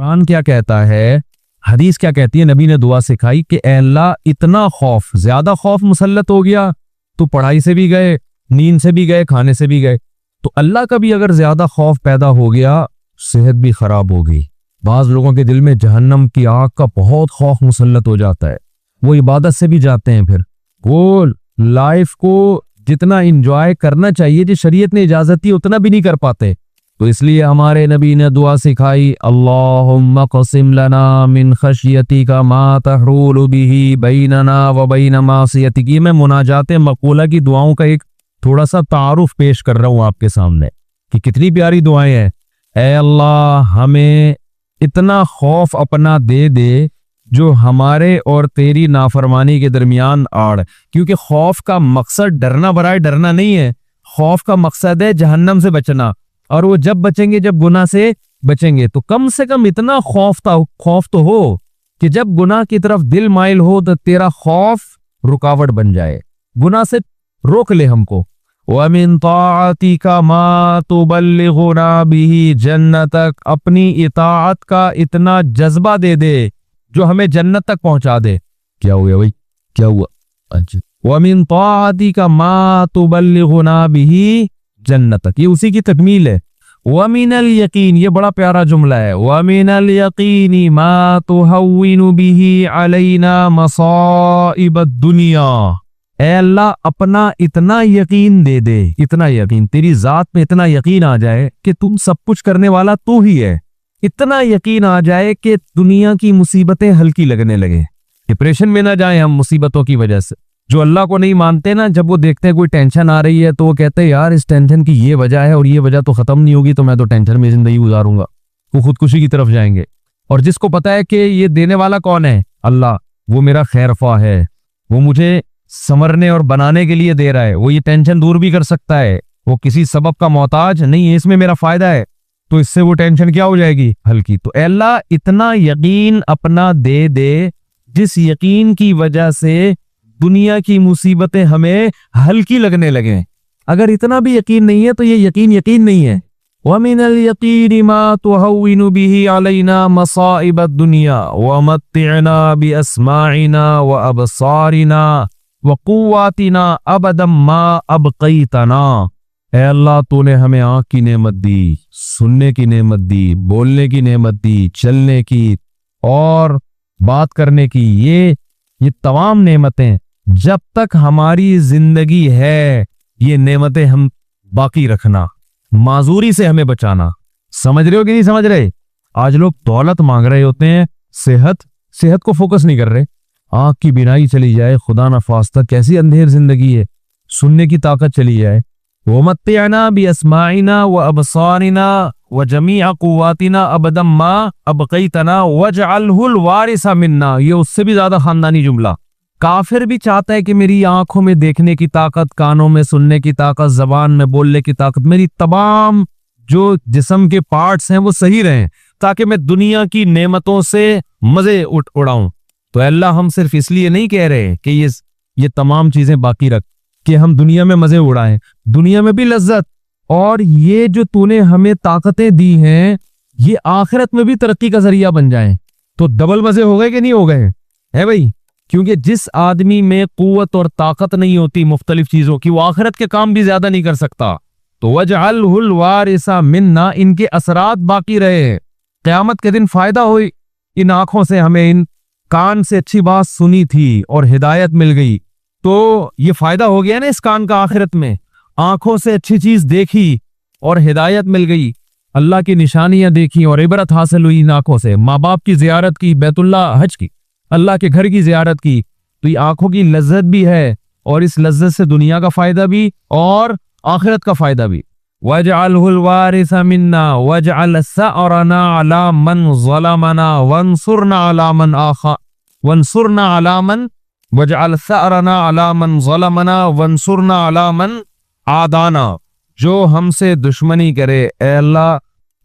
कुरान क्या कहता है, हदीस क्या कहती है, नबी ने दुआ सिखाई कि ए अल्लाह इतना खौफ, ज्यादा खौफ मुसल्लत हो गया तो पढ़ाई से भी गए, नींद से भी गए, खाने से भी गए। तो अल्लाह का भी अगर ज्यादा खौफ पैदा हो गया, सेहत भी खराब हो गई। बाज लोगों के दिल में जहन्नम की आग का बहुत खौफ मुसल्लत हो जाता है, वो इबादत से भी जाते हैं, फिर वो लाइफ को जितना इंजॉय करना चाहिए जो शरीयत ने इजाजत दी उतना भी नहीं कर पाते। तो इसलिए हमारे नबी ने दुआ सिखाई, अल्लाहुम्मा क़सिम लना मिन खशियतिका मा तहूलु बिही बैनना व बैन मासियतिक। मैं मुनाजाते मक़ूला की दुआओं का एक थोड़ा सा तारुफ पेश कर रहा हूँ आपके सामने कि कितनी प्यारी दुआएं हैं। ए अल्लाह हमें इतना खौफ अपना दे दे जो हमारे और तेरी नाफरमानी के दरमियान आड़, क्योंकि खौफ का मकसद डरना बराए डरना नहीं है, खौफ का मकसद है जहन्नम से बचना। और वो जब बचेंगे जब गुनाह से बचेंगे। तो कम से कम इतना खौफ तो हो कि जब गुनाह की तरफ दिल माइल हो तो तेरा खौफ रुकावट बन जाए, गुनाह से रोक ले हमको। वमिन ताअतिका मा तुबल्लिगुना बिही जन्नतक, अपनी इताअत का इतना जज्बा दे दे जो हमें जन्नत तक पहुंचा दे। क्या हुआ भाई, क्या हुआ? अच्छा, वमिन ताअतिका मा तुबल्लिगुना बिही जन्नतक, ये उसी की तकमील है। वमिनल यकीन, ये बड़ा प्यारा जुमला है, वमिनल यकीनी मा तुहव्विनु बिही अलैना मसाइबद दुनिया। ए अल्लाह अपना इतना यकीन दे दे, इतना यकीन, तेरी जात में इतना यकीन आ जाए कि तुम सब कुछ करने वाला तू ही है, इतना यकीन आ जाए कि दुनिया की मुसीबतें हल्की लगने लगे, डिप्रेशन में ना जाए हम मुसीबतों की वजह से। जो अल्लाह को नहीं मानते ना, जब वो देखते हैं कोई टेंशन आ रही है तो वो कहते हैं यार इस टेंशन की ये वजह है और ये वजह तो खत्म नहीं होगी, तो मैं तो टेंशन में जिंदगी गुजारूंगा, वो खुदकुशी की तरफ जाएंगे। और जिसको पता है कि ये देने वाला कौन है, अल्लाह, वो मेरा खैरफा है, वो मुझे संवरने और बनाने के लिए दे रहा है, वो ये टेंशन दूर भी कर सकता है, वो किसी सबब का मोहताज नहीं है, इसमें मेरा फायदा है, तो इससे वो टेंशन क्या हो जाएगी, हल्की। तो अल्लाह इतना यकीन अपना दे दे जिस यकीन की वजह से दुनिया की मुसीबतें हमें हल्की लगने लगे। अगर इतना भी यकीन नहीं है तो ये यकीन नहीं है। वमिनल यकीनी मा तुहव्विनु बिही अलैना मसाइबद दुनिया वमत्तिअना बिअस्माइना व अबसारिना व कुव्वातिना अबदम मा अबक़ैतना। ए अल्लाह, तूने हमें आँख की नेमत दी, सुनने की नेमत दी, बोलने की नेमत दी, चलने की और बात करने की, ये तमाम नेमतें जब तक हमारी जिंदगी है, ये नेमतें हम बाकी रखना, माजूरी से हमें बचाना। समझ रहे हो कि नहीं समझ रहे? आज लोग दौलत मांग रहे होते हैं, सेहत को फोकस नहीं कर रहे। आंख की बिनाई चली जाए, खुदा न खास्ता कैसी अंधेर जिंदगी है, सुनने की ताकत चली जाए। वमत्तिअना बिअस्माइना व अबसारिना व जमीअ कुव्वातिना अबदम मा अबक़ैतना वजअलहुल वारिसा मिन्ना। ये उससे भी ज्यादा खानदानी जुमला। काफिर भी चाहता है कि मेरी आंखों में देखने की ताकत, कानों में सुनने की ताकत, जबान में बोलने की ताकत, मेरी तमाम जो जिस्म के पार्ट्स हैं वो सही रहें, ताकि मैं दुनिया की नेमतों से मजे उड़ाऊं। तो अल्लाह, हम सिर्फ इसलिए नहीं कह रहे कि ये तमाम चीजें बाकी रख कि हम दुनिया में मजे उड़ाएं, दुनिया में भी लज्जत, और ये जो तूने हमें ताकतें दी हैं ये आखिरत में भी तरक्की का जरिया बन जाएं। तो डबल मजे हो गए कि नहीं हो गए? है भाई, क्योंकि जिस आदमी में कुव्वत और ताकत नहीं होती मुख्तलिफ चीजों की, वो आखिरत के काम भी ज्यादा नहीं कर सकता। तो वजअलहुल वारिसा मिन्ना, इनके असरात बाकी रहे, क़यामत के दिन फायदा हो। इन आंखों से हमें, इन कान से अच्छी बात सुनी थी और हिदायत मिल गई, तो ये फायदा हो गया ना इस कान का आखिरत में। आंखों से अच्छी चीज देखी और हिदायत मिल गई, अल्लाह की निशानियां देखी और इबरत हासिल हुई इन आंखों से। माँ बाप की जियारत की, बैतुल्लाह हज की, अल्लाह के घर की जियारत की, तो ये आंखों की लज्जत भी है, और इस लज्जत से दुनिया का फायदा भी और आखिरत का फायदा भी। वजअलहुल वारिसा मिन्ना वजअल सअरना अला मन ज़लमना वंसुरना अला मन आखा वंसुरना अला मन वजअल सअरना अला मन ज़लमना वंसुरना अला मन आदाना। जो हमसे दुश्मनी करे, ए अल्लाह,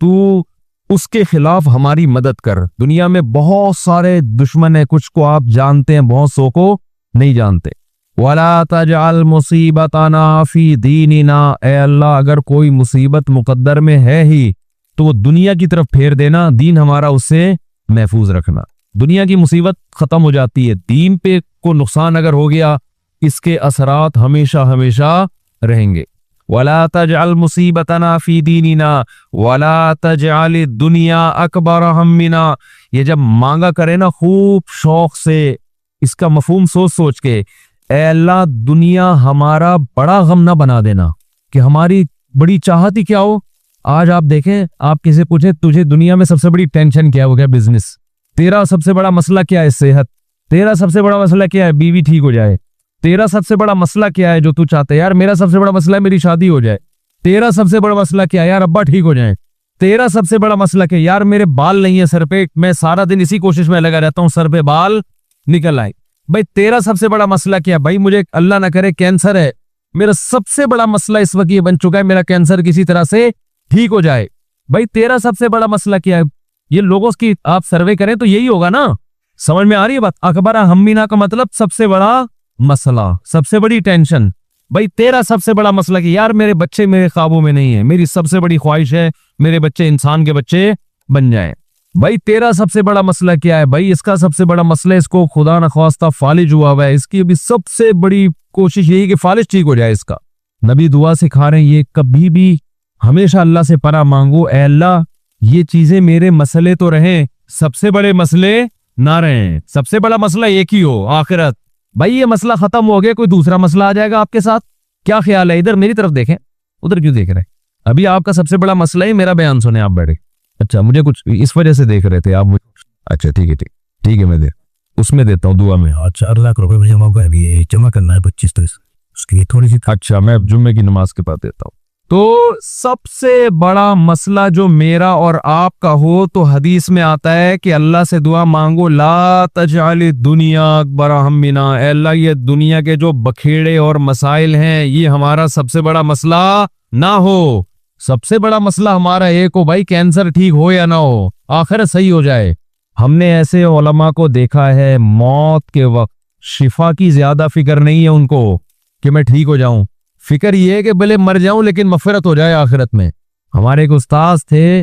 तू उसके खिलाफ हमारी मदद कर। दुनिया में बहुत सारे दुश्मन है, कुछ को आप जानते हैं, बहुत सौ को नहीं जानते। वला तजअल मुसीबतना फी दीनिना, ए अल्लाह, अगर कोई मुसीबत मुकद्दर में है ही तो वो दुनिया की तरफ फेर देना, दीन हमारा उससे महफूज रखना। दुनिया की मुसीबत खत्म हो जाती है, दीन पे को नुकसान अगर हो गया इसके असरात हमेशा हमेशा रहेंगे। वला तजअल मुसीबतना फी दीनिना वला तजअल दुनिया अकबर हम्मिना। ये जब मांगा करे ना खूब शौक से, इसका मफहूम सोच सोच के, ऐ अल्लाह दुनिया हमारा बड़ा गम ना बना देना कि हमारी बड़ी चाहत ही क्या हो। आज आप देखें, आप किसी पूछे तुझे दुनिया में सबसे बड़ी टेंशन क्या है, वो क्या बिजनेस। तेरा सबसे बड़ा मसला क्या है, सेहत। तेरा सबसे बड़ा मसला क्या है, बीवी ठीक हो जाए। तेरा सबसे बड़ा मसला क्या है जो तू चाहता है, यार मेरा सबसे बड़ा मसला है मेरी शादी हो जाए। तेरा सबसे बड़ा मसला क्या है, यार अब्बा ठीक हो जाए। तेरा सबसे बड़ा मसला क्या है, यार मेरे बाल नहीं है सर पे, मैं सारा दिन इसी कोशिश में लगा रहता हूं सर पे बाल निकल आए। भाई तेरा सबसे बड़ा मसला क्या है, भाई मुझे अल्लाह ना करे कैंसर है, मेरा सबसे बड़ा मसला इस वक्त ये बन चुका है मेरा कैंसर किसी तरह से ठीक हो जाए। भाई तेरा सबसे बड़ा मसला क्या है, ये लोगों की आप सर्वे करें तो यही होगा ना। समझ में आ रही है बात। अकबर हम्मीना का मतलब सबसे बड़ा मसला, सबसे बड़ी टेंशन। भाई तेरा सबसे बड़ा मसला कि यार मेरे बच्चे मेरे ख्वाबों में नहीं है, मेरी सबसे बड़ी ख्वाहिश है मेरे बच्चे इंसान के बच्चे बन जाएं। भाई तेरा सबसे बड़ा मसला क्या है, भाई इसका सबसे बड़ा मसला इसको खुदा न ख्वास्ता फालिज हुआ हुआ है, इसकी अभी सबसे बड़ी कोशिश यही कि फालिज ठीक हो जाए इसका। नबी दुआ सिखा रहे हैं ये कभी भी हमेशा अल्लाह से पनाह मांगो, ऐ अल्लाह ये चीजें मेरे मसले तो रहें, सबसे बड़े मसले ना रहें। सबसे बड़ा मसला एक ही हो, आखिरत। भाई ये मसला खत्म हो गया, कोई दूसरा मसला आ जाएगा आपके साथ। क्या ख्याल है, इधर मेरी तरफ देखें, उधर क्यों देख रहे हैं। अभी आपका सबसे बड़ा मसला है मेरा बयान सुने आप बैठे। अच्छा मुझे कुछ इस वजह से देख रहे थे आप मुझे। अच्छा ठीक है ठीक है मैं दे उसमें देता हूँ दुआ में। 4 लाख रुपए जमा होगा, अभी जमा करना है 25 तो उसकी थोड़ी सी। अच्छा मैं जुम्मे की नमाज के बाद देता हूँ। तो सबसे बड़ा मसला जो मेरा और आपका हो तो हदीस में आता है कि अल्लाह से दुआ मांगो, ला तजअल दुनिया अकबर हम्मिना। अल्लाह ये दुनिया के जो बखेड़े और मसाइल हैं ये हमारा सबसे बड़ा मसला ना हो। सबसे बड़ा मसला हमारा एक हो, भाई कैंसर ठीक हो या ना हो, आखिर सही हो जाए। हमने ऐसे उलमा को देखा है मौत के वक्त शिफा की ज्यादा फिक्र नहीं है उनको कि मैं ठीक हो जाऊं, फिक्र ये है कि भले मर जाऊं लेकिन मफफरत हो जाए आखिरत में। हमारे एक उस्ताद थे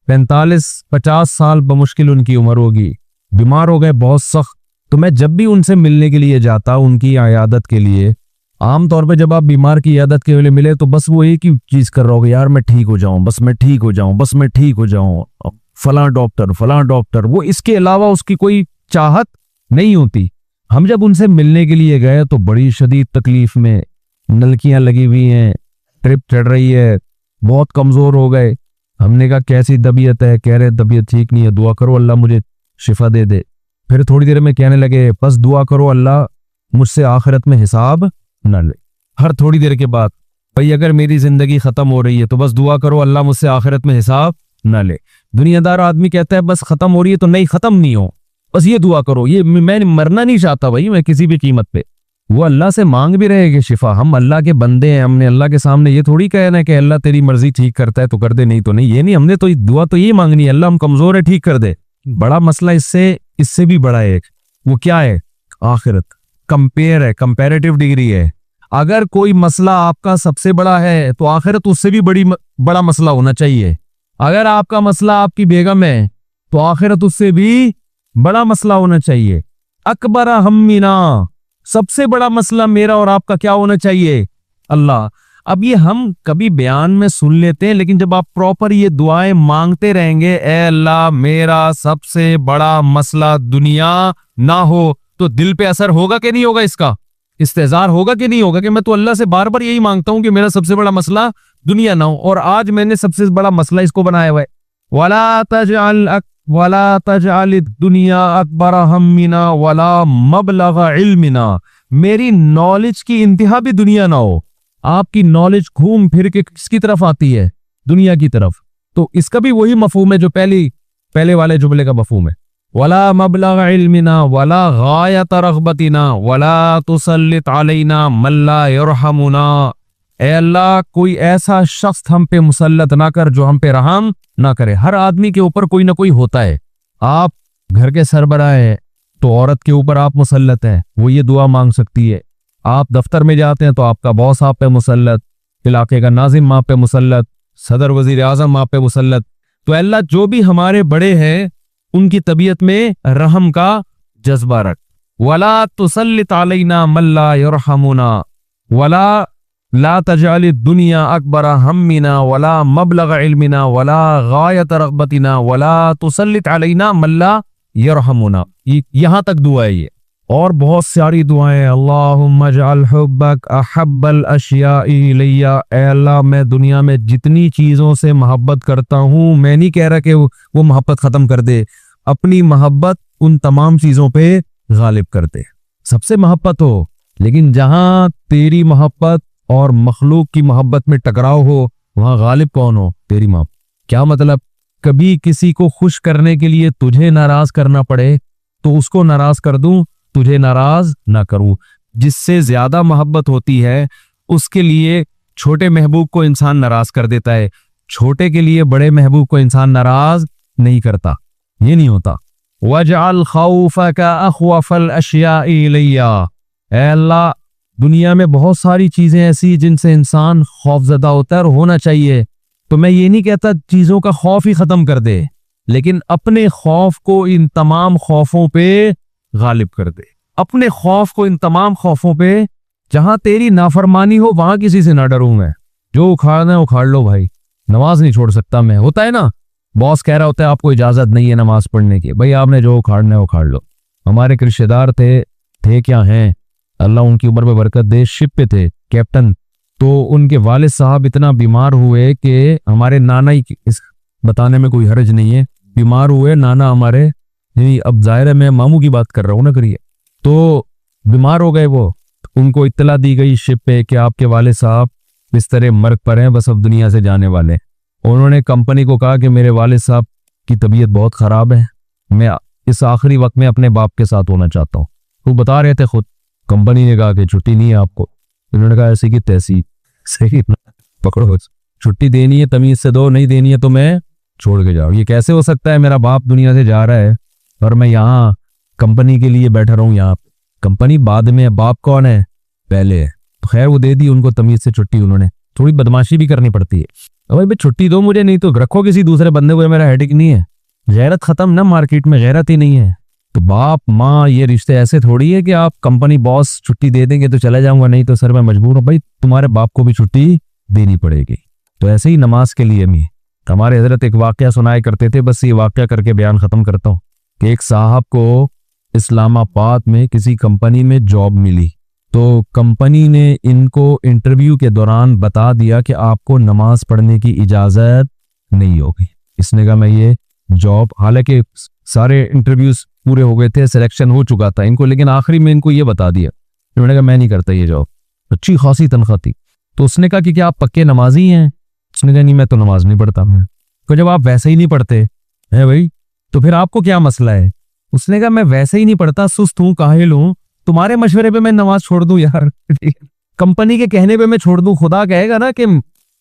45-50 साल बमुश्किल उनकी उम्र होगी, बीमार हो गए बहुत सख्त। तो मैं जब भी उनसे मिलने के लिए जाता उनकी आयादत के लिए, आमतौर पे जब आप बीमार की आयादत के लिए मिले तो बस वो एक ही चीज कर रहा होगा, यार मैं ठीक हो जाऊं, बस मैं ठीक हो जाऊं, बस मैं ठीक हो जाऊं, फलां डॉक्टर। वो इसके अलावा उसकी कोई चाहत नहीं होती। हम जब उनसे मिलने के लिए गए तो बड़ी शदीद तकलीफ में, नलकियां लगी हुई हैं, ट्रिप चढ़ रही है, बहुत कमजोर हो गए। हमने कहा कैसी तबीयत है, कह रहे तबीयत ठीक नहीं है, दुआ करो अल्लाह मुझे शिफा दे दे। फिर थोड़ी देर में कहने लगे बस दुआ करो अल्लाह मुझसे आखिरत में हिसाब न ले। हर थोड़ी देर के बाद, भाई अगर मेरी जिंदगी खत्म हो रही है तो बस दुआ करो अल्लाह मुझसे आखिरत में हिसाब न ले। दुनियादार आदमी कहता है बस खत्म हो रही है तो नहीं, खत्म नहीं हो, बस ये दुआ करो, ये मैं मरना नहीं चाहता भाई मैं किसी भी कीमत पे। वो अल्लाह से मांग भी रहेगी शिफा, हम अल्लाह के बंदे हैं, हमने अल्लाह के सामने ये थोड़ी कहना है कि अल्लाह तेरी मर्जी ठीक करता है तो कर दे, नहीं तो नहीं, ये नहीं। हमने तो दुआ तो ये मांगनी है अल्लाह हम कमजोर है ठीक कर दे। बड़ा मसला इससे भी बड़ा है एक, वो क्या है, आखिरत। कंपेयर है, कंपैरेटिव डिग्री है। अगर कोई मसला आपका सबसे बड़ा है तो आखिरत उससे भी बड़ा मसला होना चाहिए। अगर आपका मसला आपकी बेगम है तो आखिरत उससे भी बड़ा मसला होना चाहिए। अकबर हम्मिना, सबसे बड़ा मसला मेरा और आपका क्या होना चाहिए, अल्लाह। अब ये हम कभी बयान में सुन लेते हैं, लेकिन जब आप प्रॉपर ये दुआएं मांगते रहेंगे, ए अल्लाह मेरा सबसे बड़ा मसला दुनिया ना हो, तो दिल पे असर होगा कि नहीं होगा, इसका इस्तेजार होगा कि नहीं होगा कि मैं तो अल्लाह से बार बार यही मांगता हूं कि मेरा सबसे बड़ा मसला दुनिया ना हो, और आज मैंने सबसे बड़ा मसला इसको बनाया हुआ है। वला तजअल दुनिया अकबर हम्मिना वला मबलग इल्मिना, मेरी नॉलेज की इंतहा भी दुनिया ना हो। आपकी नॉलेज घूम फिर के किसकी तरफ आती है, दुनिया की तरफ। तो इसका भी वही मफहूम है जो पहले वाले जुमले का मफहूम है। वला मबलग इल्मिना वला गायत रग़बतिना वला तुसल्लित अलैना मन ला यरहमुना, ए अल्लाह कोई ऐसा शख्स हम पे मुसल्लत ना कर जो हम पे रहम ना करे। हर आदमी के ऊपर कोई ना कोई होता है। आप घर के सरबराह हैं तो औरत के ऊपर आप मुसल्लत हैं, वो ये दुआ मांग सकती है। आप दफ्तर में जाते हैं तो आपका बॉस आप पे मुसल्लत, इलाके का नाजिम आप पे मुसल्लत, सदर वजीर आजम आप पे मुसल्लत, तो अल्लाह जो भी हमारे बड़े हैं उनकी तबीयत में रहम का जज्बा रख। वला तुसल्लित अलैना मल्ला यरहमुना वला ला तजअल दुनिया अकबर हम्मिना वला मबलग इल्मिना वला गायत रग़बतिना वला तुसल्लित अलैना मल्ला यरहमुना। यहां तक दुआ है ये, और बहुत सारी दुआएं। अल्लाहुम्मा जअल हुब्बक अहब्बल अशियाई इलैया। ऐ अल्लाह, मैं दुनिया में जितनी चीज़ों से मोहब्बत करता हूँ, मैं नहीं कह रहा कि वो मोहब्बत ख़त्म कर दे, अपनी मोहब्बत उन तमाम चीज़ों पे गालिब कर दे। सबसे मोहब्बत हो, लेकिन जहाँ तेरी मोहब्बत और मखलूक की मोहब्बत में टकराव हो, वहाँ गालिब कौन हो? तेरी मोहब्बत। क्या मतलब? कभी किसी को खुश करने के लिए तुझे नाराज करना पड़े तो उसको नाराज कर दूं, तुझे नाराज ना करूं। जिससे ज्यादा मोहब्बत होती है उसके लिए छोटे महबूब को इंसान नाराज कर देता है, छोटे के लिए बड़े महबूब को इंसान नाराज नहीं करता। ये नहीं होता। वजअल खौफका अख्वफल अशियाई इलैया। ऐ अल्लाह, दुनिया में बहुत सारी चीजें ऐसी जिनसे इंसान खौफजदा होता है और होना चाहिए, तो मैं ये नहीं कहता चीजों का खौफ ही खत्म कर दे, लेकिन अपने खौफ को इन तमाम खौफों पे गालिब कर दे। अपने खौफ को इन तमाम खौफों पे, जहां तेरी नाफरमानी हो वहां किसी से ना डरूं मैं। जो उखाड़ना है उखाड़ लो भाई, नमाज नहीं छोड़ सकता मैं। होता है ना, बॉस कह रहा होता है आपको इजाजत नहीं है नमाज पढ़ने की, भाई आपने जो उखाड़ना है उखाड़ लो। हमारे एक रिश्तेदार थे क्या हैं, अल्लाह उनकी उम्र में बरकत दे, शिप पे थे कैप्टन। तो उनके वालिद साहब इतना बीमार हुए कि हमारे नाना ही, इस बताने में कोई हर्ज नहीं है, बीमार हुए नाना हमारे, अब जाहिर है मैं मामू की बात कर रहा हूँ ना, करिए। तो बीमार हो गए वो, उनको इत्तला दी गई शिप पे कि आपके वालिद साहब बिस्तर मर्ग पर हैं, बस अब दुनिया से जाने वाले। उन्होंने कंपनी को कहा कि मेरे वालिद साहब की तबीयत बहुत खराब है, मैं इस आखिरी वक्त में अपने बाप के साथ होना चाहता हूँ। वो बता रहे थे खुद। कंपनी ने कहा कि छुट्टी नहीं है आपको। उन्होंने कहा ऐसी की तैसी, सही पकड़ो, छुट्टी देनी है तमीज से दो, नहीं देनी है तो मैं छोड़ के जाओ। ये कैसे हो सकता है? मेरा बाप दुनिया से जा रहा है और मैं यहाँ कंपनी के लिए बैठा रहूं। यहाँ कंपनी बाद में है, बाप कौन है? पहले है। तो खैर वो दे दी उनको तमीज से छुट्टी। उन्होंने थोड़ी बदमाशी भी करनी पड़ती है, भाई छुट्टी दो मुझे, नहीं तो रखो किसी दूसरे बंदे को, मेरा हेडिक नहीं है। गैरत खत्म ना, मार्केट में गैरत ही नहीं है। तो बाप माँ ये रिश्ते ऐसे थोड़ी है कि आप कंपनी बॉस छुट्टी दे देंगे तो चला जाऊंगा, नहीं तो सर मैं मजबूर हूँ। भाई तुम्हारे बाप को भी छुट्टी देनी पड़ेगी। तो ऐसे ही नमाज के लिए भी हमारे हजरत एक वाकया सुनाया करते थे, बस ये वाकया करके बयान खत्म करता हूँ कि एक साहब को इस्लामाबाद में किसी कंपनी में जॉब मिली। तो कंपनी ने इनको इंटरव्यू के दौरान बता दिया कि आपको नमाज पढ़ने की इजाजत नहीं होगी। इसने कहा मैं ये जॉब, हालांकि सारे इंटरव्यूज पूरे हो गए थे, सिलेक्शन हो चुका था इनको, लेकिन आखिरी में इनको ये बता दिया। उन्होंने कहा मैं नहीं करता ये जॉब। अच्छी खासी तनख्वाह थी। तो उसने कहा कि क्या आप पक्के नमाजी हैं? उसने कहा नहीं, मैं तो नमाज नहीं पढ़ता। मैं तो जब आप वैसे ही नहीं पढ़ते है भाई, तो फिर आपको क्या मसला है? उसने कहा मैं वैसे ही नहीं पढ़ता, सुस्त हूँ, काहिल हूँ, तुम्हारे मशवरे पे मैं नमाज छोड़ दूं यार? कंपनी के कहने पे मैं छोड़ दूं? खुदा कहेगा ना कि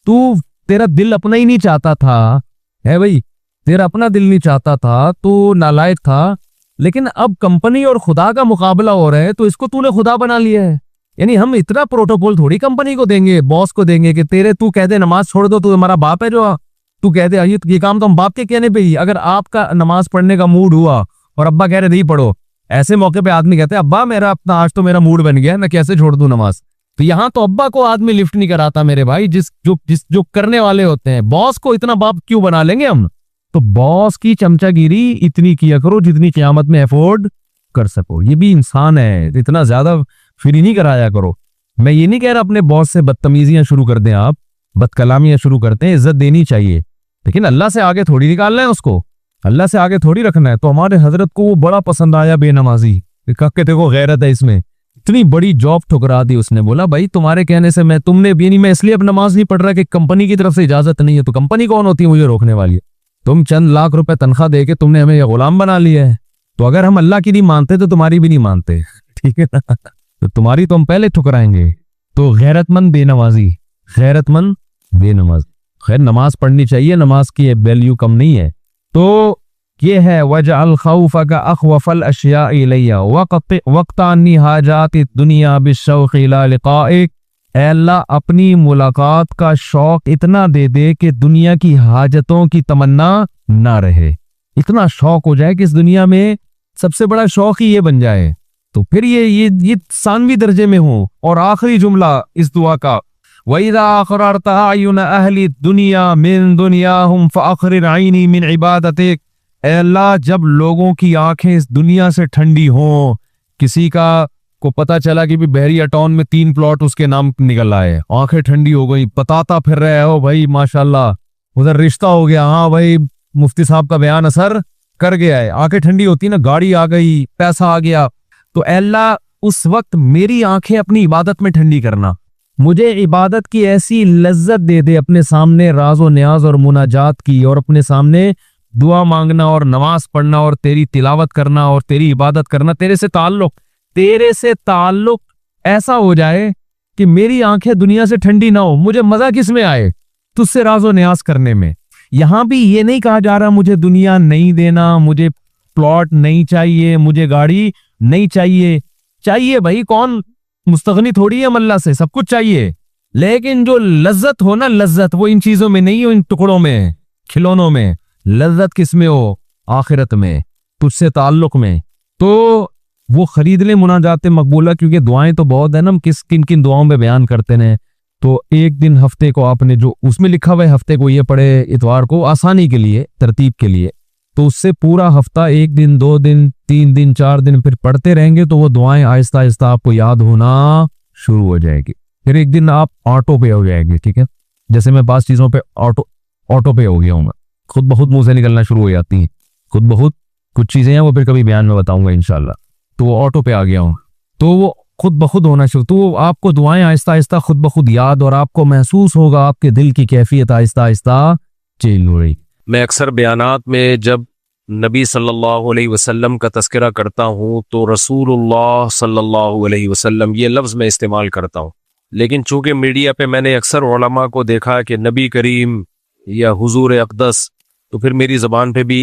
तू, तेरा दिल अपना ही नहीं चाहता था, है भाई, तेरा अपना दिल नहीं चाहता था, तू नालायक था, लेकिन अब कंपनी और खुदा का मुकाबला हो रहा है तो इसको तूने खुदा बना लिया है। यानी हम इतना प्रोटोकॉल थोड़ी कंपनी को देंगे, बॉस को देंगे कि तेरे, तू कह दे नमाज छोड़ दो, तू हमारा बाप है जो तू कह दे ये काम तो हम बाप के कहने पे ही। अगर आपका नमाज पढ़ने का मूड हुआ और अब्बा कह रहे नहीं पढ़ो, ऐसे मौके पे आदमी कहते हैं अब्बा मेरा अपना आज तो मेरा मूड बन गया, मैं कैसे छोड़ दूं नमाज। तो यहाँ तो अब्बा को आदमी लिफ्ट नहीं कराता मेरे भाई, जो करने वाले होते हैं। बॉस को इतना बाप क्यों बना लेंगे हम? तो बॉस की चमचागिरी इतनी किया करो जितनी क़यामत में अफोर्ड कर सको। ये भी इंसान है, इतना ज्यादा फ्री नहीं कराया करो। मैं ये नहीं कह रहा अपने बॉस से बदतमीजियां शुरू कर दें, आप बदकलामियां शुरू करते हैं, इज्जत देनी चाहिए, लेकिन अल्लाह से आगे थोड़ी निकालना है उसको, अल्लाह से आगे थोड़ी रखना है। तो हमारे हजरत को वो बड़ा पसंद आया बेनमाजी, कहते देखो गैरत है इसमें, इतनी बड़ी जॉब ठुकरा दी उसने। बोला भाई तुम्हारे कहने से मैं, तुमने भी नहीं, मैं इसलिए अब नमाज नहीं पढ़ रहा कि कंपनी की तरफ से इजाजत नहीं है। तो कंपनी कौन होती है मुझे रोकने वाली? तुम चंद लाख रुपए तनख्वाह दे के तुमने हमें ये गुलाम बना लिया है। तो अगर हम अल्लाह की नहीं मानते तो तुम्हारी भी नहीं मानते, ठीक है ना? तो तुम्हारी तो हम पहले ठुकराएंगे। तो गैरतमंद बेनमाजी, गैरतमंद बेनमाजी। खैर नमाज पढ़नी चाहिए, नमाज की वैल्यू कम नहीं है। तो ये है वजअल खौफका अख्वफल अशिया इलैया वक्तानी हाजात दुनिया बिशौक़ इला लिक़ाइक। ऐ अल्लाह अपनी मुलाकात का शौक इतना दे दे कि दुनिया की हाजतों की तमन्ना ना रहे। इतना शौक हो जाए कि इस दुनिया में सबसे बड़ा शौक ही ये बन जाए, तो फिर ये सानवी दर्जे में हो। और आखिरी जुमला इस दुआ का, वइज़ा अक़ररत अयुन अहली दुनिया मिन दुनियाहुम फ़अक़रिर ऐनी मिन इबादतिक। ऐ अल्लाह, जब लोगों की आंखें इस दुनिया से ठंडी हों, किसी का को पता चला कि भी बहरिया टाउन में 3 प्लॉट उसके नाम निकल आए, आंखें ठंडी हो गई, बताता फिर रहे हो भाई माशाल्लाह उधर रिश्ता हो गया, हाँ भाई मुफ्ती साहब का बयान असर कर गया है, आंखें ठंडी होती ना, गाड़ी आ गई, पैसा आ गया। तो अल्लाह उस वक्त मेरी आंखें अपनी इबादत में ठंडी करना, मुझे इबादत की ऐसी लज्जत दे दे, अपने सामने राज़ो न्याज और मुनाजात की, और अपने सामने दुआ मांगना और नमाज पढ़ना और तेरी तिलावत करना और तेरी इबादत करना, तेरे से ताल्लुक ऐसा हो जाए कि मेरी आंखें दुनिया से ठंडी ना हो, मुझे मजा किस में आए, तुझसे राज़ो न्याज करने में। यहां भी ये नहीं कहा जा रहा मुझे दुनिया नहीं देना, मुझे प्लॉट नहीं चाहिए, मुझे गाड़ी नहीं चाहिए। चाहिए भाई, कौन मुस्तगनी थोड़ी है अल्लाह से, सब कुछ चाहिए, लेकिन जो लज्जत हो ना, लज्जत वो इन चीजों में नहीं हो, इन टुकड़ों में, खिलौनों में। लज्जत किस में हो? आखिरत में, तुझसे ताल्लुक में। तो वो खरीद ले मुनाजात मकबूला, क्योंकि दुआएं तो बहुत है ना, हम किन किन दुआओं में बयान करते हैं। तो एक दिन हफ्ते को आपने जो उसमें लिखा हुआ है, हफ्ते को ये पढ़े इतवार को, आसानी के लिए, तरतीब के लिए, तो उससे पूरा हफ्ता 1 दिन 2 दिन 3 दिन 4 दिन फिर पढ़ते रहेंगे, तो वो दुआएं आहिस्ता आहिस्ता आपको याद होना शुरू हो जाएगी। फिर एक दिन आप ऑटो पे हो जाएंगे, ठीक है, जैसे मैं 5 चीजों पे ऑटो पे हो गया हूँ, मैं खुद बहुत मुंह से निकलना शुरू हो जाती हैं, खुद बहुत कुछ चीजें हैं वो फिर कभी बयान में बताऊंगा इंशाल्लाह। तो वो ऑटो पे आ गया हूँ, तो वो खुद ब खुद होना शुरू, तो आपको दुआएं आहिस्ता आहिस्ता खुद ब खुद याद, और आपको महसूस होगा आपके दिल की कैफियत आहिस्ता आहिस्ता चेंज हो रही। मैं अक्सर बयानात में जब नबी सल्लल्लाहु अलैहि वसल्लम का तज़किरा करता हूँ तो रसूलुल्लाह सल्लल्लाहु अलैहि वसल्लम ये लफ्ज़ मैं इस्तेमाल करता हूँ, लेकिन चूंकि मीडिया पे मैंने अक्सर उलमा को देखा कि नबी करीम या हुजूर अक़दस, तो फिर मेरी ज़बान पे भी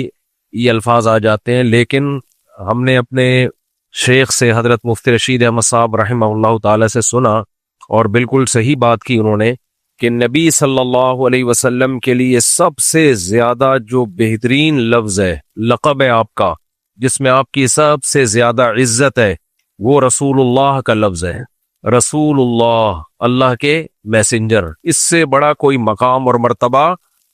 ये अल्फाज आ जाते हैं। लेकिन हमने अपने शेख से, हज़रत मुफ्ती रशीद अहमद साहब रहमहुल्लाह ताला से सुना, और बिल्कुल सही बात की उन्होंने, कि नबी सल्लल्लाहु अलैहि वसल्लम के लिए सबसे ज्यादा जो बेहतरीन लफ्ज है, लक़ब है आपका, जिसमें आपकी सबसे ज्यादा इज्जत है, वो रसूलुल्लाह का लफ्ज है। रसूलुल्लाह, अल्लाह के मैसेंजर, इससे बड़ा कोई मकाम और मर्तबा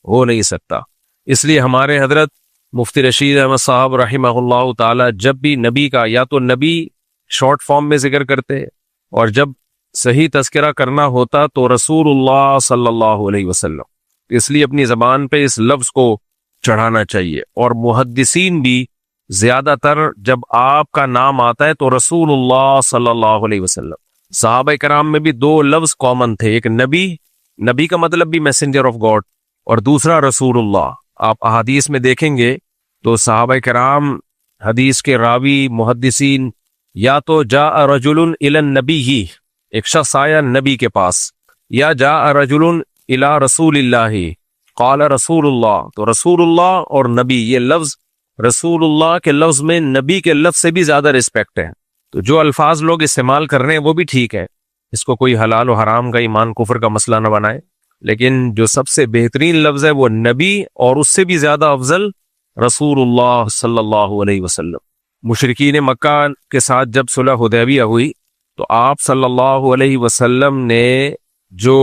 हो नहीं सकता। इसलिए हमारे हजरत मुफ्ती रशीद अहमद साहब रहमहुल्लाह ताला जब भी नबी का, या तो नबी शॉर्ट फॉर्म में जिक्र करते, और जब सही तज़किरा करना होता तो रसूलुल्लाह सल्लल्लाहु अलैहि वसल्लम। इसलिए अपनी ज़बान पे इस लफ्ज़ को चढ़ाना चाहिए। और मुहद्दिसीन भी ज़्यादातर जब आपका नाम आता है तो रसूलुल्लाह सल्लल्लाहु अलैहि वसल्लम। सहाबा कराम में भी 2 लफ्ज़ कॉमन थे, एक नबी का मतलब भी मैसेंजर ऑफ गॉड, और दूसरा रसूलुल्लाह। आप अहादीस में देखेंगे तो सहाबा कराम, हदीस के रावी, मुहद्दिसीन, या तो जा रजुलुन इलन नबी ही, एक शख्स आया नबी के पास, या जा रजुलुन इला रसूलिल्लाही क़ाल रसूलुल्लाह। तो रसूलुल्लाह और नबी, ये लफ्ज रसूलुल्लाह के लफ्ज में नबी के लफ्ज से भी ज्यादा रिस्पेक्ट है। तो जो अल्फाज लोग इस्तेमाल कर रहे हैं वो भी ठीक है, इसको कोई हलाल और हराम का, ईमान कुफर का मसला न बनाए, लेकिन जो सबसे बेहतरीन लफ्ज है वो नबी, और उससे भी ज्यादा अफजल रसूलुल्लाह सल्लल्लाहु अलैहि वसल्लम। मुशरिकीन मक्का के साथ जब सुलह हुदैबिया हुई तो आप सल्लल्लाहु अलैहि वसल्लम ने जो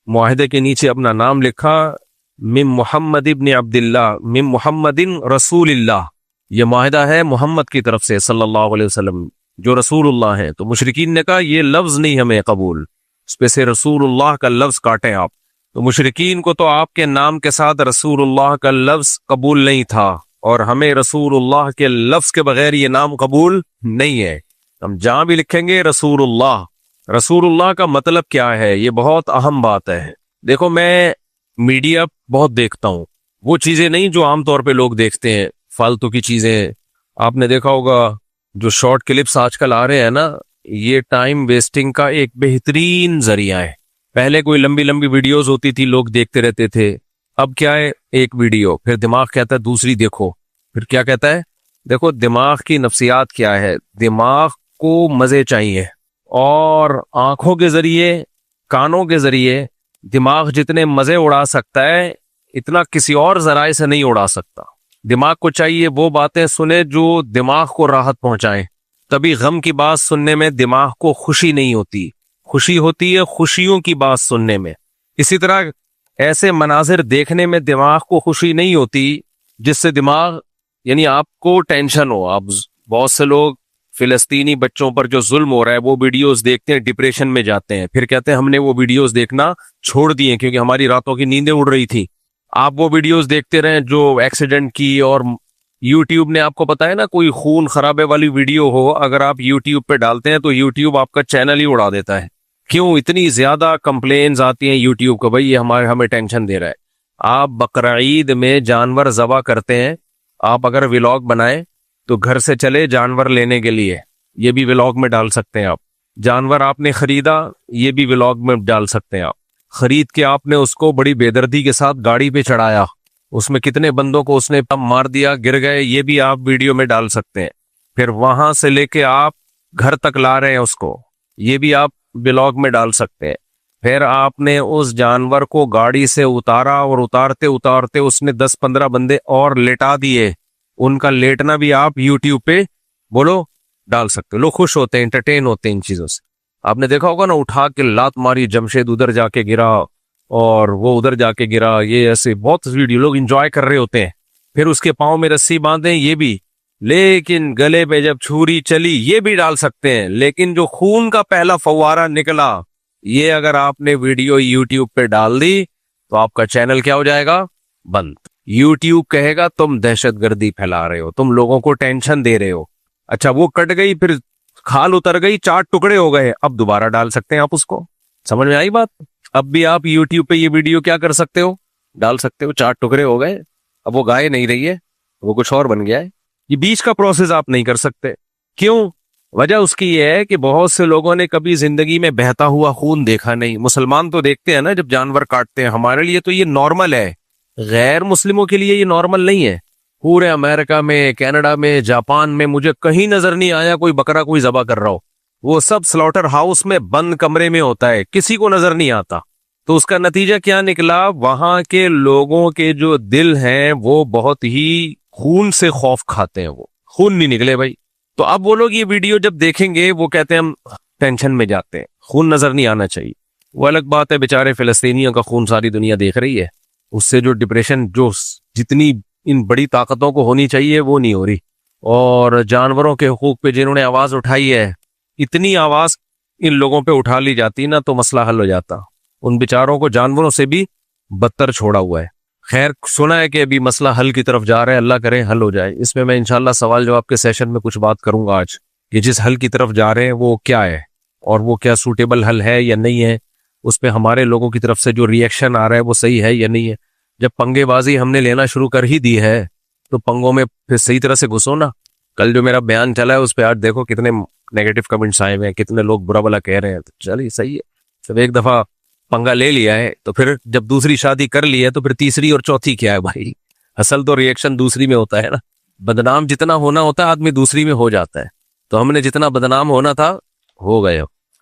मुआहिदे के नीचे अपना नाम लिखा, मिन मुहम्मद इब्न अब्दिल्लाह मिन मुहम्मदिन रसूलिल्लाह, ये मुआहिदा है मोहम्मद की तरफ से सल्लल्लाहु अलैहि वसल्लम जो रसूलुल्लाह है। तो मुशरिकीन ने कहा ये लफ्ज नहीं हमें कबूल, इस पे से रसूलुल्लाह का लफ्ज काटें आप। तो मुशरिकीन को तो आपके नाम के साथ रसूलुल्लाह का लफ्ज कबूल नहीं था, और हमें रसूलुल्लाह के लफ्ज के बगैर ये नाम कबूल नहीं है। हम जहां भी लिखेंगे रसूलुल्लाह, रसूलुल्लाह का मतलब क्या है, ये बहुत अहम बात है। देखो, मैं मीडिया बहुत देखता हूँ, वो चीजें नहीं जो आमतौर पे लोग देखते हैं, फालतू की चीजें। आपने देखा होगा जो शॉर्ट क्लिप्स आजकल आ रहे हैं ना, ये टाइम वेस्टिंग का एक बेहतरीन जरिया है। पहले कोई लंबी लंबी वीडियोस होती थी, लोग देखते रहते थे। अब क्या है, एक वीडियो, फिर दिमाग कहता है दूसरी देखो, फिर क्या कहता है, देखो दिमाग की नफ्सियात क्या है, दिमाग को मजे चाहिए, और आंखों के जरिए, कानों के जरिए दिमाग जितने मजे उड़ा सकता है, इतना किसी और जराए से नहीं उड़ा सकता। दिमाग को चाहिए वो बातें सुने जो दिमाग को राहत पहुंचाएं। तभी गम की बात सुनने में दिमाग को खुशी नहीं होती, खुशी होती है खुशियों की बात सुनने में। इसी तरह ऐसे मनाजिर देखने में दिमाग को खुशी नहीं होती जिससे दिमाग यानी आपको टेंशन हो। आप बहुत से लोग फिलिस्तीनी बच्चों पर जो जुल्म हो रहा है वो वीडियोस देखते हैं, डिप्रेशन में जाते हैं, फिर कहते हैं हमने वो वीडियोस देखना छोड़ दिए क्योंकि हमारी रातों की नींदें उड़ रही थी। आप वो वीडियोस देखते रहें जो एक्सीडेंट की, और यूट्यूब ने आपको पता है ना, कोई खून खराबे वाली वीडियो हो अगर आप यूट्यूब पे डालते हैं तो यूट्यूब आपका चैनल ही उड़ा देता है। क्यों? इतनी ज्यादा कंप्लेन्स आती हैं यूट्यूब को, भाई ये हमें टेंशन दे रहा है। आप बकरा ईद में जानवर ज़बा करते हैं, आप अगर व्लॉग बनाए तो घर से चले जानवर लेने के लिए, ये भी व्लॉग में डाल सकते हैं आप। जानवर आपने खरीदा, ये भी व्लॉग में डाल सकते हैं आप। खरीद के आपने उसको बड़ी बेदर्दी के साथ गाड़ी पे चढ़ाया, उसमें कितने बंदों को उसने मार दिया, गिर गए, ये भी आप वीडियो में डाल सकते हैं। फिर वहां से लेके आप घर तक ला रहे हैं उसको, ये भी आप व्लॉग में डाल सकते हैं। फिर आपने उस जानवर को गाड़ी से उतारा और उतारते उतारते उसने 10-15 बंदे और लेटा दिए, उनका लेटना भी आप यूट्यूब पे बोलो डाल सकते हो। लोग खुश होते हैं, एंटरटेन होते हैं इन चीजों से। आपने देखा होगा ना, उठा के लात मारी, जमशेद उधर जाके गिरा और वो उधर जाके गिरा, ये ऐसे बहुत वीडियो लोग एंजॉय कर रहे होते हैं। फिर उसके पाँव में रस्सी बांधे, ये भी, लेकिन गले पे जब छुरी चली, ये भी डाल सकते हैं। लेकिन जो खून का पहला फव्वारा निकला, ये अगर आपने वीडियो यूट्यूब पे डाल दी तो आपका चैनल क्या हो जाएगा? बंद। यूट्यूब कहेगा तुम दहशतगर्दी फैला रहे हो, तुम लोगों को टेंशन दे रहे हो। अच्छा, वो कट गई, फिर खाल उतर गई, 4 टुकड़े हो गए, अब दोबारा डाल सकते हैं आप उसको। समझ में आई बात? अब भी आप यूट्यूब पे ये वीडियो क्या कर सकते हो? डाल सकते हो। 4 टुकड़े हो गए, अब वो गाय नहीं रही है, वो कुछ और बन गया है। ये बीच का प्रोसेस आप नहीं कर सकते। क्यों? वजह उसकी ये है कि बहुत से लोगों ने कभी जिंदगी में बहता हुआ खून देखा नहीं। मुसलमान तो देखते हैं ना जब जानवर काटते हैं, हमारे लिए तो ये नॉर्मल है, गैर मुस्लिमों के लिए ये नॉर्मल नहीं है। पूरे अमेरिका में, कनाडा में, जापान में मुझे कहीं नजर नहीं आया कोई बकरा कोई ज़बह कर रहा हो। वो सब स्लॉटर हाउस में बंद कमरे में होता है, किसी को नजर नहीं आता। तो उसका नतीजा क्या निकला? वहां के लोगों के जो दिल हैं वो बहुत ही खून से खौफ खाते हैं, वो खून नहीं निकले भाई। तो अब वो लोग ये वीडियो जब देखेंगे वो कहते हैं हम टेंशन में जाते हैं, खून नजर नहीं आना चाहिए। वो अलग बात है, बेचारे फिलिस्तीनियों का खून सारी दुनिया देख रही है, उससे जो डिप्रेशन जो जितनी इन बड़ी ताकतों को होनी चाहिए वो नहीं हो रही। और जानवरों के हुकूक पे जिन्होंने आवाज उठाई है, इतनी आवाज इन लोगों पे उठा ली जाती ना तो मसला हल हो जाता। उन बेचारों को जानवरों से भी बदतर छोड़ा हुआ है। खैर, सुना है कि अभी मसला हल की तरफ जा रहा है, अल्लाह करे हल हो जाए। इसमें मैं इंशाल्लाह सवाल जवाब के सेशन में कुछ बात करूंगा आज कि जिस हल की तरफ जा रहे हैं वो क्या है और वो क्या सूटेबल हल है या नहीं है। उस पर हमारे लोगों की तरफ से जो रिएक्शन आ रहा है वो सही है या नहीं है। जब पंगेबाजी हमने लेना शुरू कर ही दी है तो पंगों में फिर सही तरह से घुसो ना। कल जो मेरा बयान चला है उस पर आज देखो कितने नेगेटिव कमेंट्स आए हुए हैं, कितने लोग बुरा भला कह रहे हैं। तो चलिए सही है, जब एक दफा पंगा ले लिया है तो फिर जब दूसरी शादी कर ली है तो फिर तीसरी और चौथी क्या है भाई। असल तो रिएक्शन दूसरी में होता है ना। बदनाम जितना होना होता है आदमी दूसरी में हो जाता है। तो हमने जितना बदनाम होना था हो गए।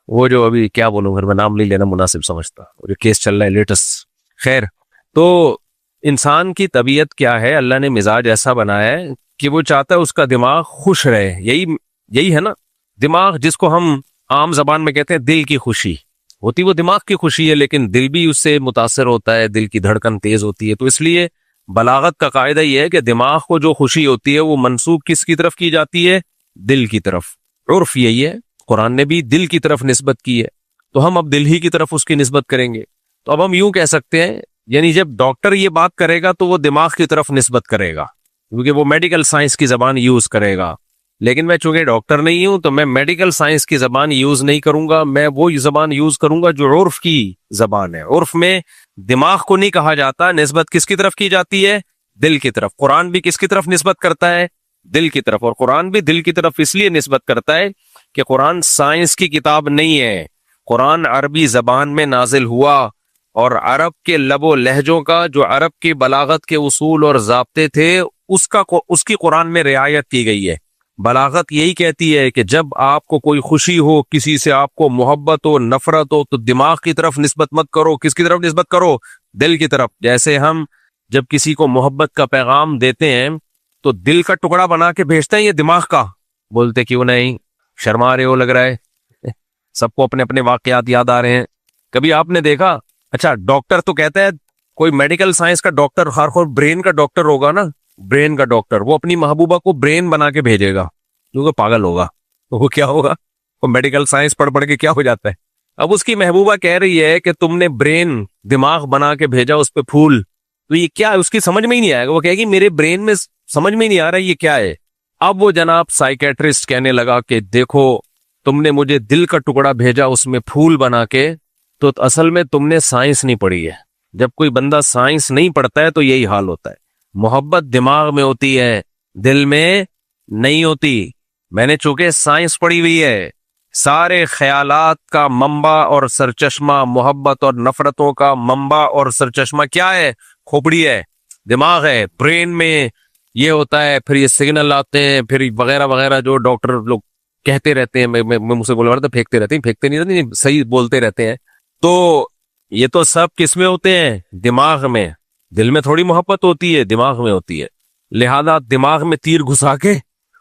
वो जो अभी क्या बोलूं, घर में नाम नहीं लेना मुनासिब समझता, जो केस चल रहा है लेटेस्ट। खैर, तो इंसान की तबीयत क्या है, अल्लाह ने मिजाज ऐसा बनाया है कि वो चाहता है उसका दिमाग खुश रहे। यही है ना दिमाग, जिसको हम आम जबान में कहते हैं दिल की खुशी होती, वो दिमाग की खुशी है, लेकिन दिल भी उससे मुतासर होता है, दिल की धड़कन तेज होती है। तो इसलिए बलागत का कायदा यह है कि दिमाग को जो खुशी होती है वो मंसूब किसकी तरफ की जाती है? दिल की तरफ। उर्फ यही है, कुरान ने भी दिल की तरफ निस्बत की है, तो हम अब दिल ही की तरफ उसकी निस्बत करेंगे। तो अब हम यूं कह सकते हैं, यानी जब डॉक्टर ये बात करेगा तो वो दिमाग की तरफ निस्बत करेगा, क्योंकि वो मेडिकल साइंस की जबान यूज करेगा। लेकिन मैं चूंकि डॉक्टर नहीं हूं तो मैं मेडिकल साइंस की जबान यूज नहीं करूंगा, मैं वो जबान यूज करूंगा जो उर्फ की जबान है। उर्फ में दिमाग को नहीं कहा जाता, निस्बत किसकी तरफ की जाती है? दिल की तरफ। कुरान भी किसकी तरफ निस्बत करता है? दिल की तरफ। और कुरान भी दिल की तरफ इसलिए निस्बत करता है कि कुरान साइंस की किताब नहीं है। कुरान अरबी जबान में नाजिल हुआ और अरब के लबो लहजों का, जो अरब की बलागत के उसूल और ज़ाब्ते थे, उसकी कुरान में रियायत की गई है। बलागत यही कहती है कि जब आपको कोई खुशी हो, किसी से आपको मोहब्बत हो, नफरत हो, तो दिमाग की तरफ निस्बत मत करो। किसकी तरफ निस्बत करो? दिल की तरफ। जैसे हम जब किसी को मोहब्बत का पैगाम देते हैं तो दिल का टुकड़ा बना के भेजते हैं ये दिमाग का? बोलते क्यों नहीं, शर्मा रहे हो लग रहा है, सबको अपने अपने वाकयात याद आ रहे हैं। कभी आपने देखा, अच्छा डॉक्टर तो कहते हैं, कोई मेडिकल साइंस का डॉक्टर, खासकर ब्रेन का डॉक्टर होगा ना, ब्रेन का डॉक्टर, वो अपनी महबूबा को ब्रेन बना के भेजेगा क्योंकि पागल होगा। तो वो क्या होगा, वो मेडिकल साइंस पढ़ पढ़ के क्या हो जाता है। अब उसकी महबूबा कह रही है कि तुमने ब्रेन, दिमाग बना के भेजा, उस पे फूल, तो ये क्या है, उसकी समझ में ही नहीं आएगा। वो कहेगी मेरे ब्रेन में समझ में ही नहीं आ रहा ये क्या है। अब वो जनाब साइकेट्रिस्ट कहने लगा कि देखो तुमने मुझे दिल का टुकड़ा भेजा उसमें फूल बना के, तो असल में तुमने साइंस नहीं पढ़ी है। जब कोई बंदा साइंस नहीं पढ़ता है तो यही हाल होता है। मोहब्बत दिमाग में होती है, दिल में नहीं होती। मैंने चूंकि साइंस पढ़ी हुई है, सारे ख्यालात का मंबा और सरचश्मा, मोहब्बत और नफरतों का मंबा और सरचश्मा क्या है? खोपड़ी है, दिमाग है, ब्रेन में ये होता है, फिर ये सिग्नल आते हैं, फिर वगैरह वगैरह जो डॉक्टर लोग कहते रहते हैं। मैं मुझसे बोल रहा था फेंकते रहते हैं, फेंकते नहीं रहते, सही बोलते रहते हैं। तो ये तो सब किस में होते हैं? दिमाग में। दिल में थोड़ी मोहब्बत होती है, दिमाग में होती है। लिहाजा दिमाग में तीर घुसा के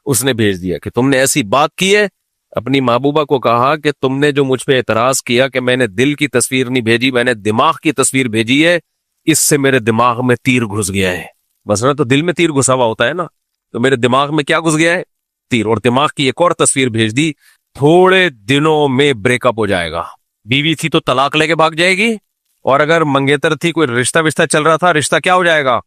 उसने भेज दिया कि तुमने ऐसी बात की है। अपनी महबूबा को कहा कि तुमने जो मुझ पे एतराज किया कि मैंने दिल की तस्वीर नहीं भेजी, मैंने दिमाग की तस्वीर भेजी है, इससे मेरे दिमाग में तीर घुस गया है। बस ना, तो दिल में तीर घुसा हुआ होता है ना, तो मेरे दिमाग में क्या घुस गया है? तीर। और दिमाग की एक और तस्वीर भेज दी, थोड़े दिनों में ब्रेकअप हो जाएगा। बीवी थी तो तलाक लेके भाग जाएगी, और अगर मंगेतर थी, कोई रिश्ता विश्ता चल रहा था, रिश्ता क्या हो जाएगा?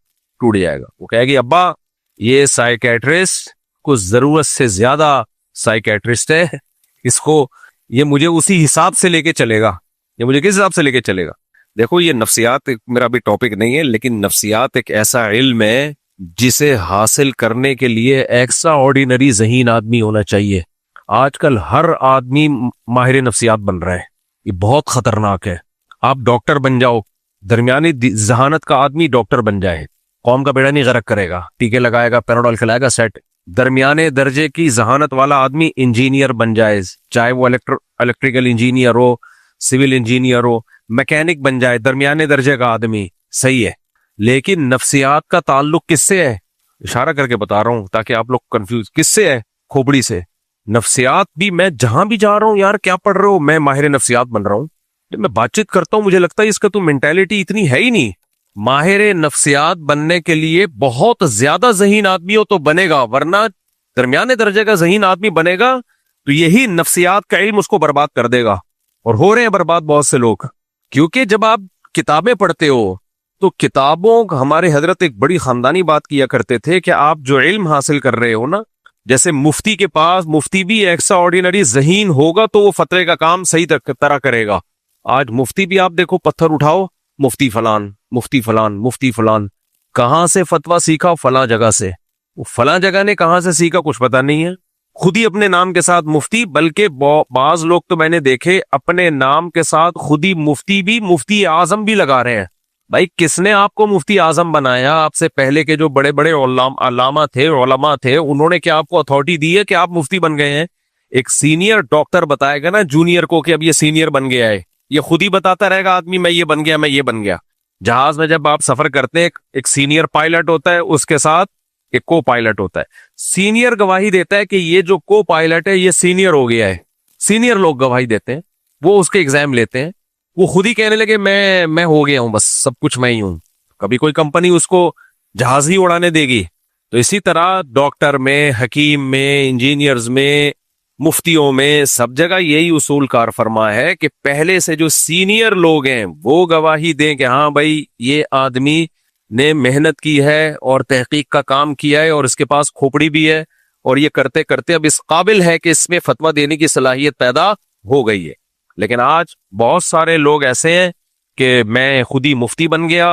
टूट जाएगा। वो कहेगी अब्बा ये साइकेट्रिस्ट कुछ जरूरत से ज्यादा साइकेट्रिस्ट है, इसको, ये मुझे उसी हिसाब से लेके चलेगा। ये मुझे किस हिसाब से लेके चलेगा? देखो ये नफ्सियात मेरा भी टॉपिक नहीं है, लेकिन नफ्सियात एक ऐसा इल्म है जिसे हासिल करने के लिए एक्स्ट्रा ऑर्डिनरी ज़हीन आदमी होना चाहिए। आजकल हर आदमी माहिर नफ्सियात बन रहा है, ये बहुत खतरनाक है। आप डॉक्टर बन जाओ, दरमियानी जहानत का आदमी डॉक्टर बन जाए, कौम का बेड़ा नहीं गरक करेगा, टीके लगाएगा, पैराडोल खिलाएगा, सेट। दरमियाने दर्जे की जहानत वाला आदमी इंजीनियर बन जाए, चाहे वो इलेक्ट्रिकल इंजीनियर हो, सिविल इंजीनियर हो, मैकेनिक बन जाए, दरमियाने दर्जे का आदमी, सही है। लेकिन नफ्सियात का ताल्लुक किससे है? इशारा करके बता रहा हूं ताकि आप लोग कंफ्यूज, किससे है? खोपड़ी से। नफ्सियात भी, मैं जहां भी जा रहा हूं, यार क्या पढ़ रहे हो, मैं माहिर नफ्सियात बन रहा हूं। जब मैं बातचीत करता हूं मुझे लगता है इसका तो मेंटालिटी इतनी है ही नहीं। माहिर नफ्सियात बनने के लिए बहुत ज्यादा ज़हीन आदमी हो तो बनेगा, वरना दरमियाने दर्जे का ज़हीन आदमी बनेगा तो यही नफ्सियात का इल्म उसको बर्बाद कर देगा। और हो रहे हैं बर्बाद बहुत से लोग, क्योंकि जब आप किताबें पढ़ते हो तो किताबों, हमारे हजरत एक बड़ी खानदानी बात किया करते थे कि आप जो इल्म हासिल कर रहे हो ना, जैसे मुफ्ती के पास, मुफ्ती भी एक्स्ट्रा ऑर्डिनरी ज़हीन होगा तो वो फतवे का काम सही तरह करेगा। आज मुफ्ती भी आप देखो, पत्थर उठाओ, मुफ्ती फलान, मुफ्ती फलान, मुफ्ती फलान, कहां से फतवा सीखा? फला जगह से। वो फला जगह ने कहां से सीखा कुछ पता नहीं है, खुद ही अपने नाम के साथ मुफ्ती, बल्कि बाज लोग तो मैंने देखे अपने नाम के साथ खुद ही मुफ्ती भी, मुफ्ती आजम भी लगा रहे हैं। भाई किसने आपको मुफ्ती आजम बनाया? आपसे पहले के जो बड़े बड़े अल्लामा थे, उलमा थे, उन्होंने क्या आपको अथॉरिटी दी है कि आप मुफ्ती बन गए हैं? एक सीनियर डॉक्टर बताएगा ना जूनियर को कि अब ये सीनियर बन गया है, ये खुद ही बताता रहेगा आदमी, मैं ये बन गया, मैं ये बन गया। जहाज में जब आप सफर करते हैं, एक सीनियर पायलट होता है, उसके साथ एक को पायलट होता है। सीनियर गवाही देता है कि ये जो को पायलट है ये सीनियर हो गया है। सीनियर लोग गवाही देते हैं, वो उसके एग्जाम लेते हैं, वो खुद ही कहने लगे मैं हो गया हूं, बस सब कुछ मैं ही हूं। कभी कोई कंपनी उसको जहाज ही उड़ाने देगी? तो इसी तरह डॉक्टर में, हकीम में, इंजीनियर्स में, मुफ्तियों में, सब जगह यही उसूल कार फरमा है कि पहले से जो सीनियर लोग हैं वो गवाही दें कि हाँ भाई ये आदमी ने मेहनत की है और तहकीक का काम किया है और इसके पास खोपड़ी भी है और ये करते करते अब इस काबिल है कि इसमें फतवा देने की सलाहियत पैदा हो गई है। लेकिन आज बहुत सारे लोग ऐसे हैं कि मैं खुद ही मुफ्ती बन गया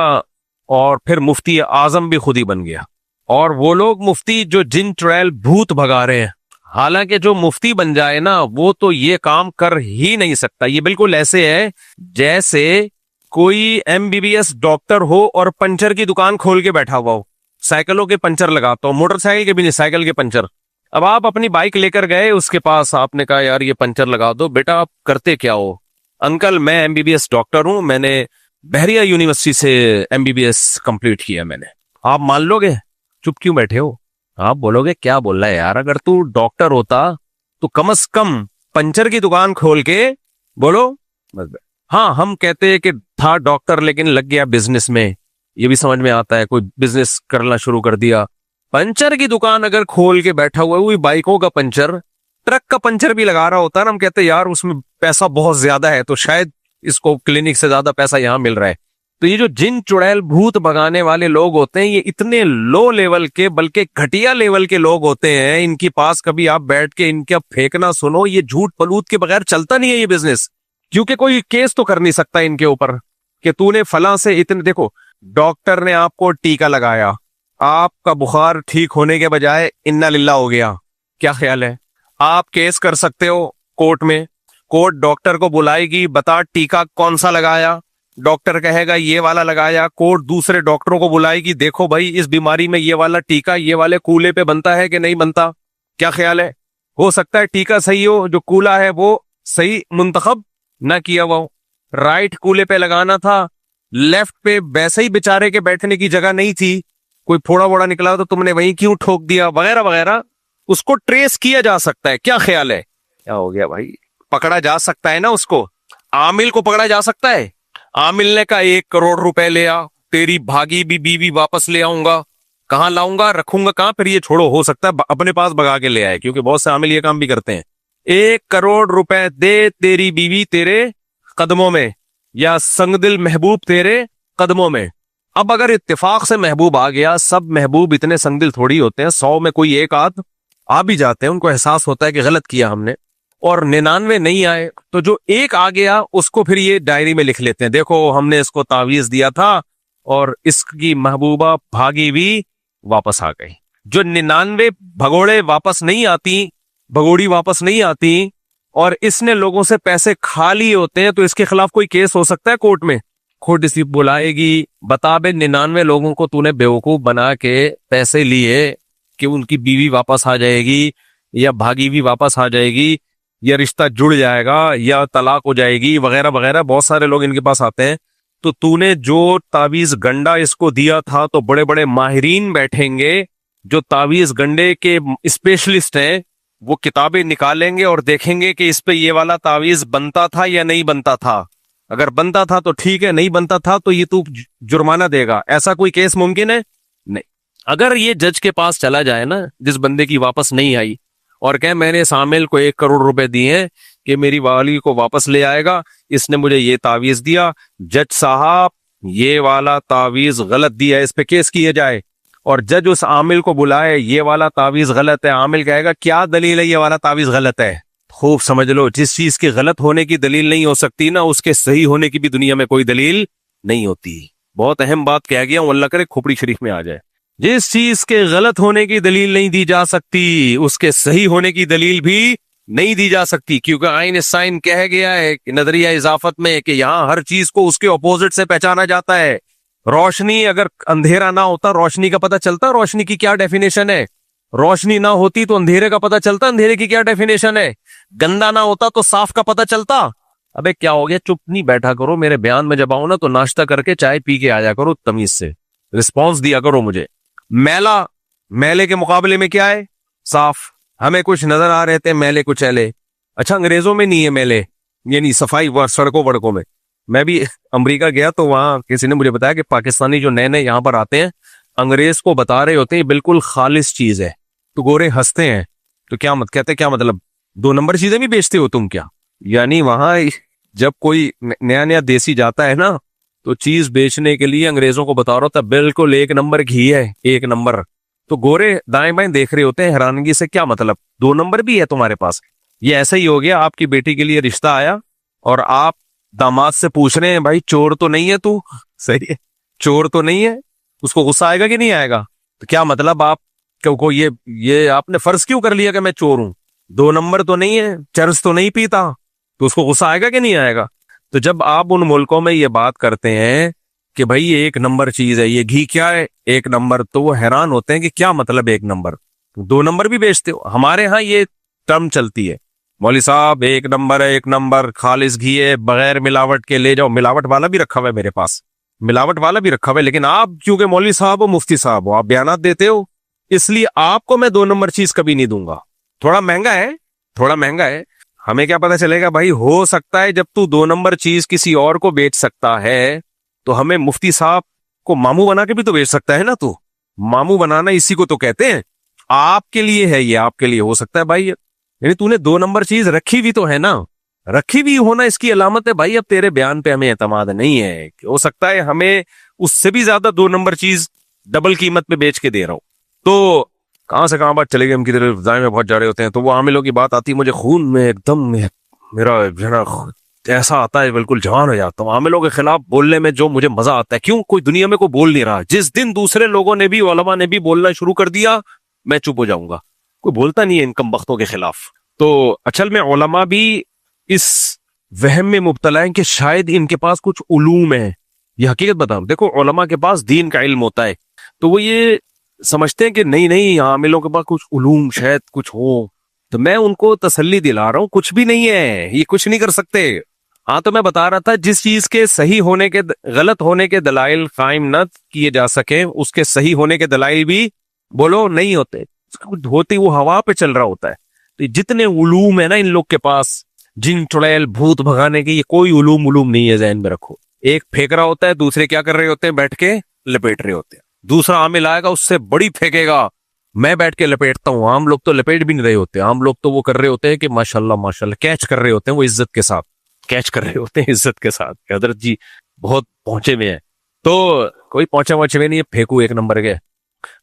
और फिर मुफ्ती आजम भी खुद ही बन गया, और वो लोग मुफ्ती जो जिन चुड़ैल भूत भगा रहे हैं। हालांकि जो मुफ्ती बन जाए ना वो तो ये काम कर ही नहीं सकता। ये बिल्कुल ऐसे है जैसे कोई एमबीबीएस डॉक्टर हो और पंचर की दुकान खोल के बैठा हुआ हो, साइकिलों के पंचर लगाता हो, मोटरसाइकिल के भी नहीं, साइकिल के पंचर। अब आप अपनी बाइक लेकर गए उसके पास, आपने कहा यार ये पंचर लगा दो। बेटा आप करते क्या हो? अंकल मैं एमबीबीएस डॉक्टर हूं, मैंने बहरिया यूनिवर्सिटी से एमबीबीएस कंप्लीट किया मैंने। आप मान लोगे? चुप क्यों बैठे हो? आप बोलोगे क्या बोल रहा है यार, अगर तू डॉक्टर होता तो कम से कम पंचर की दुकान खोल के बोलो। हाँ, हम कहते हैं कि था डॉक्टर लेकिन लग गया बिजनेस में, ये भी समझ में आता है, कोई बिजनेस करना शुरू कर दिया। पंचर की दुकान अगर खोल के बैठा हुआ है, वही बाइकों का पंचर, ट्रक का पंचर भी लगा रहा होता है ना, हम कहते हैं यार उसमें पैसा बहुत ज्यादा है, तो शायद इसको क्लिनिक से ज्यादा पैसा यहां मिल रहा है। तो ये जो जिन चुड़ैल भूत भगाने वाले लोग होते हैं, ये इतने लो लेवल के, बल्कि घटिया लेवल के लोग होते हैं। इनके पास कभी आप बैठ के इनका फेंकना सुनो, ये झूठ पलूत के बगैर चलता नहीं है ये बिजनेस, क्योंकि कोई केस तो कर नहीं सकता इनके ऊपर कि तूने फलां से इतने। देखो, डॉक्टर ने आपको टीका लगाया, आपका बुखार ठीक होने के बजाय इन्ना लिल्ला हो गया, क्या ख्याल है? आप केस कर सकते हो कोर्ट में। कोर्ट डॉक्टर को बुलाएगी, बता टीका कौन सा लगाया, डॉक्टर कहेगा ये वाला लगाया। कोर्ट दूसरे डॉक्टरों को बुलाएगी, देखो भाई इस बीमारी में ये वाला टीका ये वाले कूले पे बनता है कि नहीं बनता, क्या ख्याल है? हो सकता है टीका सही हो, जो कूला है वो सही मुंतखब ना किया हुआ हो, राइट कूले पे लगाना था, लेफ्ट पे वैसे ही बेचारे के बैठने की जगह नहीं थी, कोई फोड़ा वोड़ा निकला तो तुमने वहीं क्यों ठोक दिया, वगैरह वगैरह। उसको ट्रेस किया जा सकता है, क्या ख्याल है? क्या हो गया भाई? पकड़ा जा सकता है ना उसको। आमिल को पकड़ा जा सकता है। आमिल ने कहा 1 करोड़ रुपए ले आ, तेरी भागी भी बीवी वापस ले आऊंगा। कहां लाऊंगा, रखूंगा कहां? फिर ये छोड़ो, हो सकता है अपने पास भगा के ले आए, क्योंकि बहुत से आमिल ये काम भी करते हैं। 1 करोड़ रुपए दे, तेरी बीवी तेरे कदमों में, या संगदिल महबूब तेरे कदमों में। अब अगर इत्तेफाक से महबूब आ गया, सब महबूब इतने संगदिल थोड़ी होते हैं, 100 में कोई एक आध आ भी जाते हैं, उनको एहसास होता है कि गलत किया हमने, और 99 नहीं आए, तो जो एक आ गया उसको फिर ये डायरी में लिख लेते हैं, देखो हमने इसको तावीज दिया था और इसकी महबूबा भागी भी वापस आ गई। जो 99 भगोड़े वापस नहीं आती, भगोड़ी वापस नहीं आती, और इसने लोगों से पैसे खा लिए होते हैं, तो इसके खिलाफ कोई केस हो सकता है कोर्ट में। कोर्ट इसी बुलाएगी, बता बे 99 लोगों को तूने बेवकूफ बना के पैसे लिए कि उनकी बीवी वापस आ जाएगी या भागी भी वापस आ जाएगी या रिश्ता जुड़ जाएगा या तलाक हो जाएगी, वगैरह वगैरह। बहुत सारे लोग इनके पास आते हैं। तो तूने जो तावीज गंडा इसको दिया था, तो बड़े बड़े माहिरीन बैठेंगे जो तावीज गंडे के स्पेशलिस्ट हैं, वो किताबें निकालेंगे और देखेंगे कि इस पे ये वाला तावीज बनता था या नहीं बनता था। अगर बनता था तो ठीक है, नहीं बनता था तो ये तू जुर्माना देगा। ऐसा कोई केस मुमकिन है? नहीं। अगर ये जज के पास चला जाए ना, जिस बंदे की वापस नहीं आई, और कहे मैंने सामिल को 1 करोड़ रुपए दिए हैं कि मेरी वाली को वापस ले आएगा, इसने मुझे ये तावीज दिया, जज साहब ये वाला तावीज गलत दिया है, इस पे केस किया जाए। और जज उस आमिल को बुलाए, ये वाला तावीज गलत है। आमिल कहेगा क्या दलील है ये वाला तावीज गलत है? खूब समझ लो, जिस चीज के गलत होने की दलील नहीं हो सकती ना, उसके सही होने की भी दुनिया में कोई दलील नहीं होती। बहुत अहम बात कह गया हूं, अल्लाह करे खोपड़ी शरीफ में आ जाए। जिस चीज के गलत होने की दलील नहीं दी जा सकती, उसके सही होने की दलील भी नहीं दी जा सकती, क्योंकि आइंस्टाइन कह गया है कि नजरिया इजाफत में कि यहां हर चीज को उसके ऑपोजिट से पहचाना जाता है। रोशनी, अगर अंधेरा ना होता रोशनी का पता चलता रोशनी की क्या डेफिनेशन है? रोशनी ना होती तो अंधेरे का पता चलता अंधेरे की क्या डेफिनेशन है? गंदा ना होता तो साफ का पता चलता। अबे क्या हो गया, चुप नहीं बैठा करो। मेरे बयान में जब आओ ना तो नाश्ता करके चाय पी के आया करो, तमीज से रिस्पॉन्स दिया करो मुझे। मैला, मैले के मुकाबले में क्या है? साफ। हमें कुछ नजर आ रहे थे मैले कुछ ऐले। अच्छा, अंग्रेजों में नहीं है मैले, यानी सफाई सड़कों वड़कों में। मैं भी अमेरिका गया तो वहां किसी ने मुझे बताया कि पाकिस्तानी जो नए नए यहाँ पर आते हैं, अंग्रेज को बता रहे होते हैं बिल्कुल खालिस चीज है, तो गोरे हंसते हैं। तो क्या मत कहते, क्या मतलब 2 नंबर चीजें भी बेचते हो तुम क्या? यानी वहां जब कोई नया नया देसी जाता है ना, तो चीज बेचने के लिए अंग्रेजों को बता रहा होता है बिल्कुल 1 नंबर घी है, 1 नंबर। तो गोरे दाएं बाएं देख रहे होते हैं हैरानगी से, क्या मतलब 2 नंबर भी है तुम्हारे पास? ये ऐसा ही हो गया, आपकी बेटी के लिए रिश्ता आया और आप दामाद से पूछ रहे हैं भाई चोर तो नहीं है तू? सही है, चोर तो नहीं है। उसको गुस्सा आएगा कि नहीं आएगा? तो क्या मतलब आप को ये आपने फर्ज क्यों कर लिया कि मैं चोर हूं? 2 नंबर तो नहीं है, चर्च तो नहीं पीता, तो उसको गुस्सा आएगा कि नहीं आएगा? तो जब आप उन मुल्कों में ये बात करते हैं कि भाई ये 1 नंबर चीज है, ये घी क्या है 1 नंबर, तो वो हैरान होते हैं कि क्या मतलब 1 नंबर, 2 नंबर भी बेचते हो? हमारे यहाँ ये टर्म चलती है मौली साहब एक नंबर है, एक नंबर, खालिस घी है, बगैर मिलावट के ले जाओ। मिलावट वाला भी रखा हुआ है मेरे पास, मिलावट वाला भी रखा हुआ है, लेकिन आप क्योंकि मौली साहब हो, मुफ्ती साहब हो, आप बयानात देते हो, इसलिए आपको मैं 2 नंबर चीज कभी नहीं दूंगा। थोड़ा महंगा है, थोड़ा महंगा है, हमें क्या पता चलेगा भाई, हो सकता है जब तू 2 नंबर चीज किसी और को बेच सकता है तो हमें मुफ्ती साहब को मामू बना के भी तो बेच सकता है ना तू। मामू बनाना इसी को तो कहते हैं। आपके लिए है ये, आपके लिए हो सकता है भाई, यानी तूने 2 नंबर चीज रखी भी तो है ना, रखी भी होना इसकी अलामत है भाई। अब तेरे बयान पे हमें एतमाद नहीं है, हो सकता है हमें उससे भी ज्यादा 2 नंबर चीज डबल कीमत पे बेच के दे रहा हूं। तो कहां से कहां बात चले गई, हम किधर दाएं में बहुत जा रहे होते हैं। तो वो आमिलों की बात आती है, मुझे खून में एकदम मेरा जो है ना ऐसा आता है, बिल्कुल जवान हो जाता हूँ आमिलों के खिलाफ बोलने में, जो मुझे मजा आता है। क्यों, कोई दुनिया में कोई बोल नहीं रहा। जिस दिन दूसरे लोगों ने भी, उलमा ने भी बोलना शुरू कर दिया, मैं चुप हो जाऊंगा। कोई बोलता नहीं है इन कम बख्तों के खिलाफ। तो असल में उलमा भी इस वहम में मुब्तला है कि शायद इनके पास कुछ उलूम है। ये हकीकत बताऊं, देखो उलमा के पास दीन का इल्म होता है, तो वो ये समझते हैं कि नहीं नहीं आमिलों के पास कुछ उलूम शायद कुछ हो। तो मैं उनको तसल्ली दिला रहा हूं, कुछ भी नहीं है, ये कुछ नहीं कर सकते। हाँ, तो मैं बता रहा था, जिस चीज के सही होने के, गलत होने के दलाइल कायम न किए जा सके, उसके सही होने के दलाइल भी बोलो नहीं होते, होती वो हवा पे चल रहा होता है। तो जितने उलूम है ना इन लोग के पास, जिन चुड़ैल भूत भगाने के, ये कोई उलूम नहीं है, ज़हन में रखो। एक फेंक रहा होता है, दूसरे क्या कर रहे होते हैं, बैठ के लपेट रहे होते हैं। दूसरा आमिल आएगा, उससे बड़ी फेंकेगा, मैं बैठ के लपेटता हूं। आम लोग तो लपेट भी नहीं रहे होते, आम लोग तो वो कर रहे होते हैं कि माशाल्लाह माशाल्लाह कैच कर रहे होते हैं, वो इज्जत के साथ कैच कर रहे होते हैं, इज्जत के साथ। हजरत जी बहुत पहुंचे में है, तो कोई पहुंचे में नहीं है, फेंकू 1 नंबर के।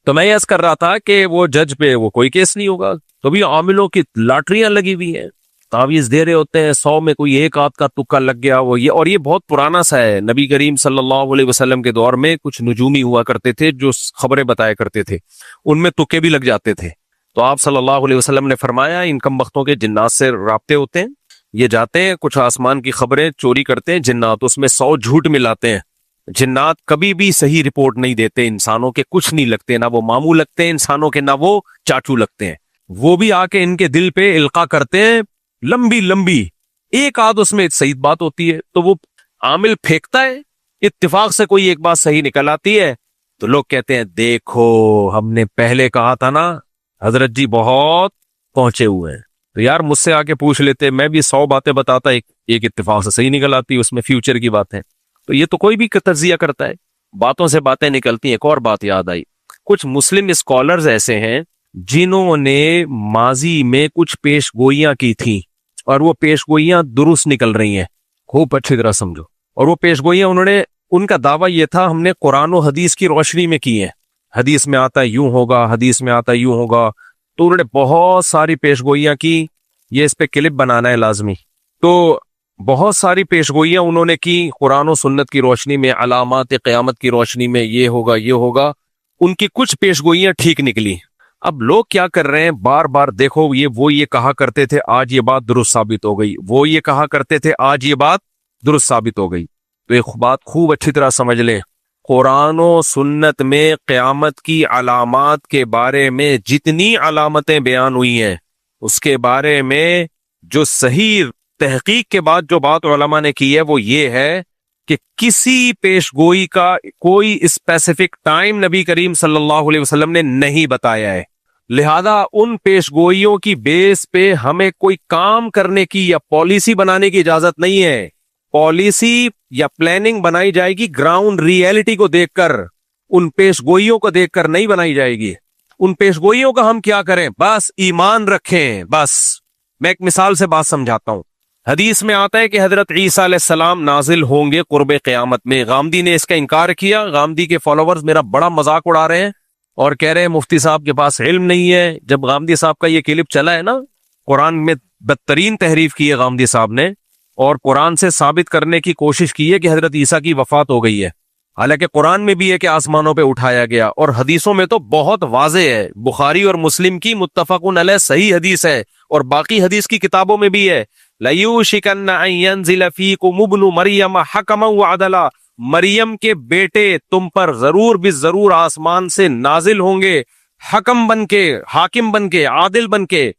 तो मैं यस कर रहा था कि वो जज पे वो कोई केस नहीं होगा। तो भी आमिलों की लाटरियां लगी हुई हैं, तावीज दे रहे होते हैं, 100 में कोई एक आध का तुक्का लग गया वो ये। और ये बहुत पुराना सा है, नबी करीम सल्लल्लाहु अलैहि वसल्लम के दौर में कुछ नुजूमी हुआ करते थे जो खबरें बताया करते थे, उनमें तुक्के भी लग जाते थे। तो आप सल्लल्लाहु अलैहि वसल्लम ने फरमाया, इन कम बख्तों के जिन्नात से राब्ते होते हैं, ये जाते हैं कुछ आसमान की खबरें चोरी करते हैं जिन्नात, उसमें 100 झूठ मिलाते हैं। जिन्नात कभी भी सही रिपोर्ट नहीं देते, इंसानों के कुछ नहीं लगते, ना वो मामू लगते हैं इंसानों के, ना वो चाचू लगते हैं। वो भी आके इनके दिल पे इल्का करते हैं लंबी लंबी, एक आध उसमें सही बात होती है तो वो आमिल फेंकता है, इत्तेफाक से कोई एक बात सही निकल आती है, तो लोग कहते हैं देखो हमने पहले कहा था ना, हजरत जी बहुत पहुंचे हुए हैं। तो यार मुझसे आके पूछ लेते, मैं भी 100 बातें बताता, एक इत्तेफाक से सही निकल आती, उसमें फ्यूचर की बात है। तो ये तो कोई भी तज्जिया करता है, बातों से बातें निकलती हैं। एक और बात याद आई, कुछ मुस्लिम स्कॉलर्स ऐसे हैं जिन्होंने माजी में कुछ पेशगोइयां की थी और वो पेशगोइयां दुरुस्त निकल रही हैं, खूब अच्छी तरह समझो। और वो पेशगोइयां उन्होंने, उनका दावा ये था हमने कुरान और हदीस की रोशनी में की है, हदीस में आता है यूं होगा, हदीस में आता है यूं होगा। तो उन्होंने बहुत सारी पेशगोइयां की, ये इस पे क्लिप बनाना है लाजमी। तो बहुत सारी पेशगोइयां उन्होंने की कुरान और सुन्नत की रोशनी में, अलामात क़यामत की रोशनी में, ये होगा ये होगा। उनकी कुछ पेशगोइयां ठीक निकली। अब लोग क्या कर रहे हैं, बार बार देखो, ये वो ये कहा करते थे, आज ये बात दुरुस्त साबित हो गई, वो ये कहा करते थे, आज ये बात दुरुस्त साबित हो गई। तो एक बात खूब अच्छी तरह समझ लें, कुरान और सुन्नत में क़यामत की अलामात के बारे में जितनी अलामतें बयान हुई हैं, उसके बारे में जो सही तहकीक के बाद जो बात उलमा ने की है वो ये है कि किसी पेशगोई का कोई स्पेसिफिक टाइम नबी करीम सल्लल्लाहु अलैहि वसल्लम ने नहीं बताया है। लिहाजा उन पेशगोइयों की बेस पे हमें कोई काम करने की या पॉलिसी बनाने की इजाजत नहीं है। पॉलिसी या प्लानिंग बनाई जाएगी ग्राउंड रियलिटी को देखकर, उन पेशगोइयों को देखकर नहीं बनाई जाएगी। उन पेशगोइयों का हम क्या करें, बस ईमान रखें। बस मैं एक मिसाल से बात समझाता हूं। हदीस में आता है कि हजरत ईसा अलैहिस्सलाम नाजिल होंगे कुर्बे क़यामत में। गामदी ने इसका इनकार किया। गामदी के फॉलोवर्स मेरा बड़ा मजाक उड़ा रहे हैं और कह रहे हैं मुफ्ती साहब के पास इल्म नहीं है। जब गामदी साहब का ये क्लिप चला है ना, कुरान में बदतरीन तहरीफ की है गामदी साहब ने और कुरान से साबित करने की कोशिश की है कि हजरत ईसा की वफात हो गई है, हालांकि कुरान में भी है कि आसमानों पे उठाया गया, और हदीसों में तो बहुत वाज़े है। बुखारी और मुस्लिम की मुत्तफ़क़ुन अलैह सही हदीस है और बाकी हदीस की किताबों में भी है, लयूशिकन्ना अन यंज़िल फ़ीकुम इब्नु मरियम हकमन व अदला, मरियम के बेटे तुम पर जरूर भी जरूर आसमान से नाजिल होंगे, हकम बन के, हाकिम बन के, आदिल बन के।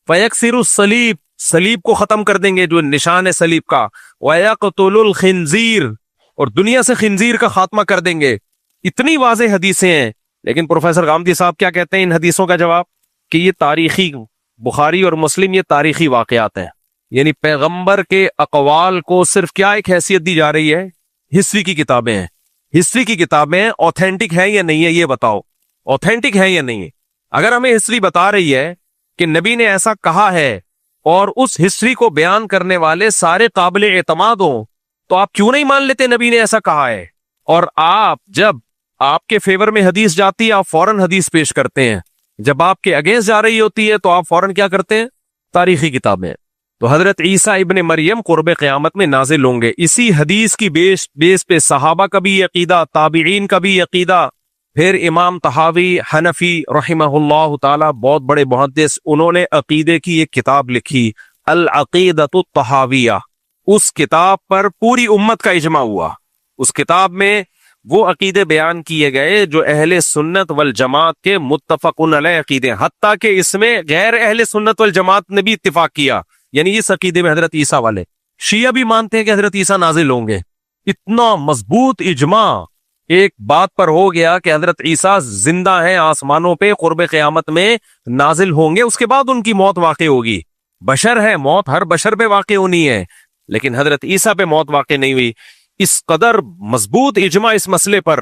फयक्सिरु सलीब, सलीब को खत्म कर देंगे, जो निशान है सलीब का, वयक़तुलुल खिंजीर, और दुनिया से खिंजीर का खात्मा कर देंगे। इतनी वाज़ेह हदीसें हैं। लेकिन प्रोफेसर गामदी साहब क्या कहते हैं इन हदीसों का जवाब, कि ये तारीखी, बुखारी और मुस्लिम ये तारीखी वाकयात हैं, यानी पैगंबर के अकवाल को सिर्फ क्या एक हैसियत दी जा रही है, हिस्ट्री की किताबें हैं। हिस्ट्री की किताबें ऑथेंटिक है या नहीं है, ये बताओ, ऑथेंटिक है या नहीं है। अगर हमें हिस्ट्री बता रही है कि नबी ने ऐसा कहा है और उस हिस्ट्री को बयान करने वाले सारे काबिल एतमाद हो, तो आप क्यों नहीं मान लेते नबी ने ऐसा कहा है? और आप जब आपके फेवर में हदीस जाती है, आप फौरन हदीस पेश करते हैं। जब आपके अगेंस्ट जा रही होती है तो आप फौरन क्या करते हैं? तारीखी किताबें। तो हजरत ईसा इब्ने मरियम कुर्ब क़यामत में नाजिल होंगे। इसी हदीस की बेस पे सहाबा का भी अकीदा, ताबीईन का भी अकीदा, फिर इमाम तहावी हनफी रहमहुल्लाह ताला, बहुत बड़े मुहद्दिस, उन्होंने अकीदे की एक किताब लिखी, अल अकीदतुत तहाविया। उस किताब पर पूरी उम्मत का इजमा हुआ। उस किताब में वो अकीदे बयान किए गए जो अहले सुन्नत वल जमात के मुत्तफकुन अलैह अकीदे, हत्ता कि इसमें गैर अहले सुन्नत वल जमात ने भी इत्तिफाक किया। यानी इस अकीदे में हजरत ईसा वाले शिया भी मानते हैं कि हजरत ईसा नाजिल होंगे। इतना मजबूत इजमा एक बात पर हो गया कि हजरत ईसा जिंदा हैं, आसमानों पे कुर्ब क़यामत में नाजिल होंगे, उसके बाद उनकी मौत वाक़ई होगी। बशर है, मौत हर बशर पे वाक़ई होनी है, लेकिन हजरत ईसा पे मौत वाक़ई नहीं हुई। इस कदर मजबूत इजमा इस मसले पर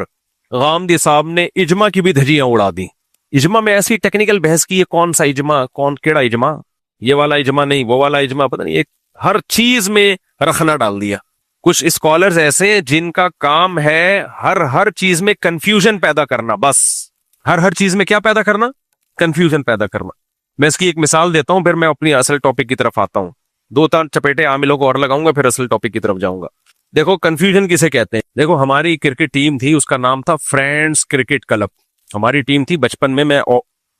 गामदी साहब ने इजमा की भी धज्जियां उड़ा दी। इजमा में ऐसी टेक्निकल बहस की है, कौन सा इजमा, कौन केड़ा इजमा, ये वाला इजमा नहीं, वो वाला इजमा, पता नहीं, एक हर चीज में रखना डाल दिया। कुछ स्कॉलर्स ऐसे हैं जिनका काम है हर चीज में कंफ्यूजन पैदा करना, बस हर चीज में क्या पैदा करना? कंफ्यूजन पैदा करना। मैं इसकी एक मिसाल देता हूं, फिर मैं अपनी असल टॉपिक की तरफ आता हूं। दो चार चपेटे आमिलों को और लगाऊंगा, फिर असल टॉपिक की तरफ जाऊंगा। देखो कंफ्यूजन किसे कहते हैं। देखो हमारी क्रिकेट टीम थी, उसका नाम था फ्रेंड्स क्रिकेट क्लब। हमारी टीम थी, बचपन में मैं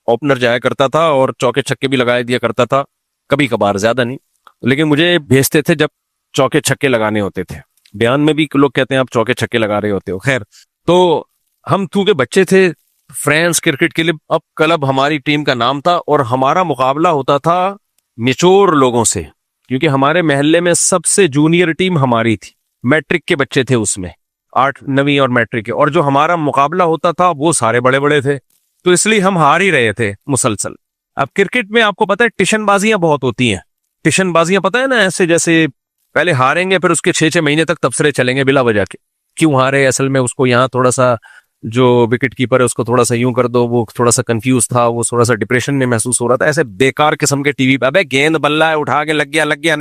ओपनर जाया करता था और चौके छक्के भी लगाए दिया करता था, कभी कभार, ज्यादा नहीं, लेकिन मुझे भेजते थे जब चौके छक्के लगाने होते थे। बयान में भी लोग कहते हैं आप चौके छक्के लगा रहे होते हो। खैर, तो हम चूंकि बच्चे थे, फ्रेंड्स क्रिकेट के लिए अब क्लब हमारी टीम का नाम था, और हमारा मुकाबला होता था मेच्योर लोगों से, क्योंकि हमारे मोहल्ले में सबसे जूनियर टीम हमारी थी। मैट्रिक के बच्चे थे उसमें, 8, 9वीं और मैट्रिक के, और जो हमारा मुकाबला होता था वो सारे बड़े बड़े थे, तो इसलिए हम हार ही रहे थे मुसलसल। अब क्रिकेट में आपको पता है टिशनबाजियां बहुत होती हैं। टिशनबाजियां पता है ना, ऐसे जैसे पहले हारेंगे, फिर उसके 6-6 महीने तक तबसरे चलेंगे बिला वजह के, क्यों हारे, असल में उसको यहाँ थोड़ा सा, जो विकेट कीपर है उसको थोड़ा सा यूं कर दो, वो थोड़ा सा कंफ्यूज था, वो थोड़ा सा डिप्रेशन में महसूस हो रहा था। ऐसे बेकार किस्म के टीवी पे, अबे गेंद बल्ला है, उठा के लग गया,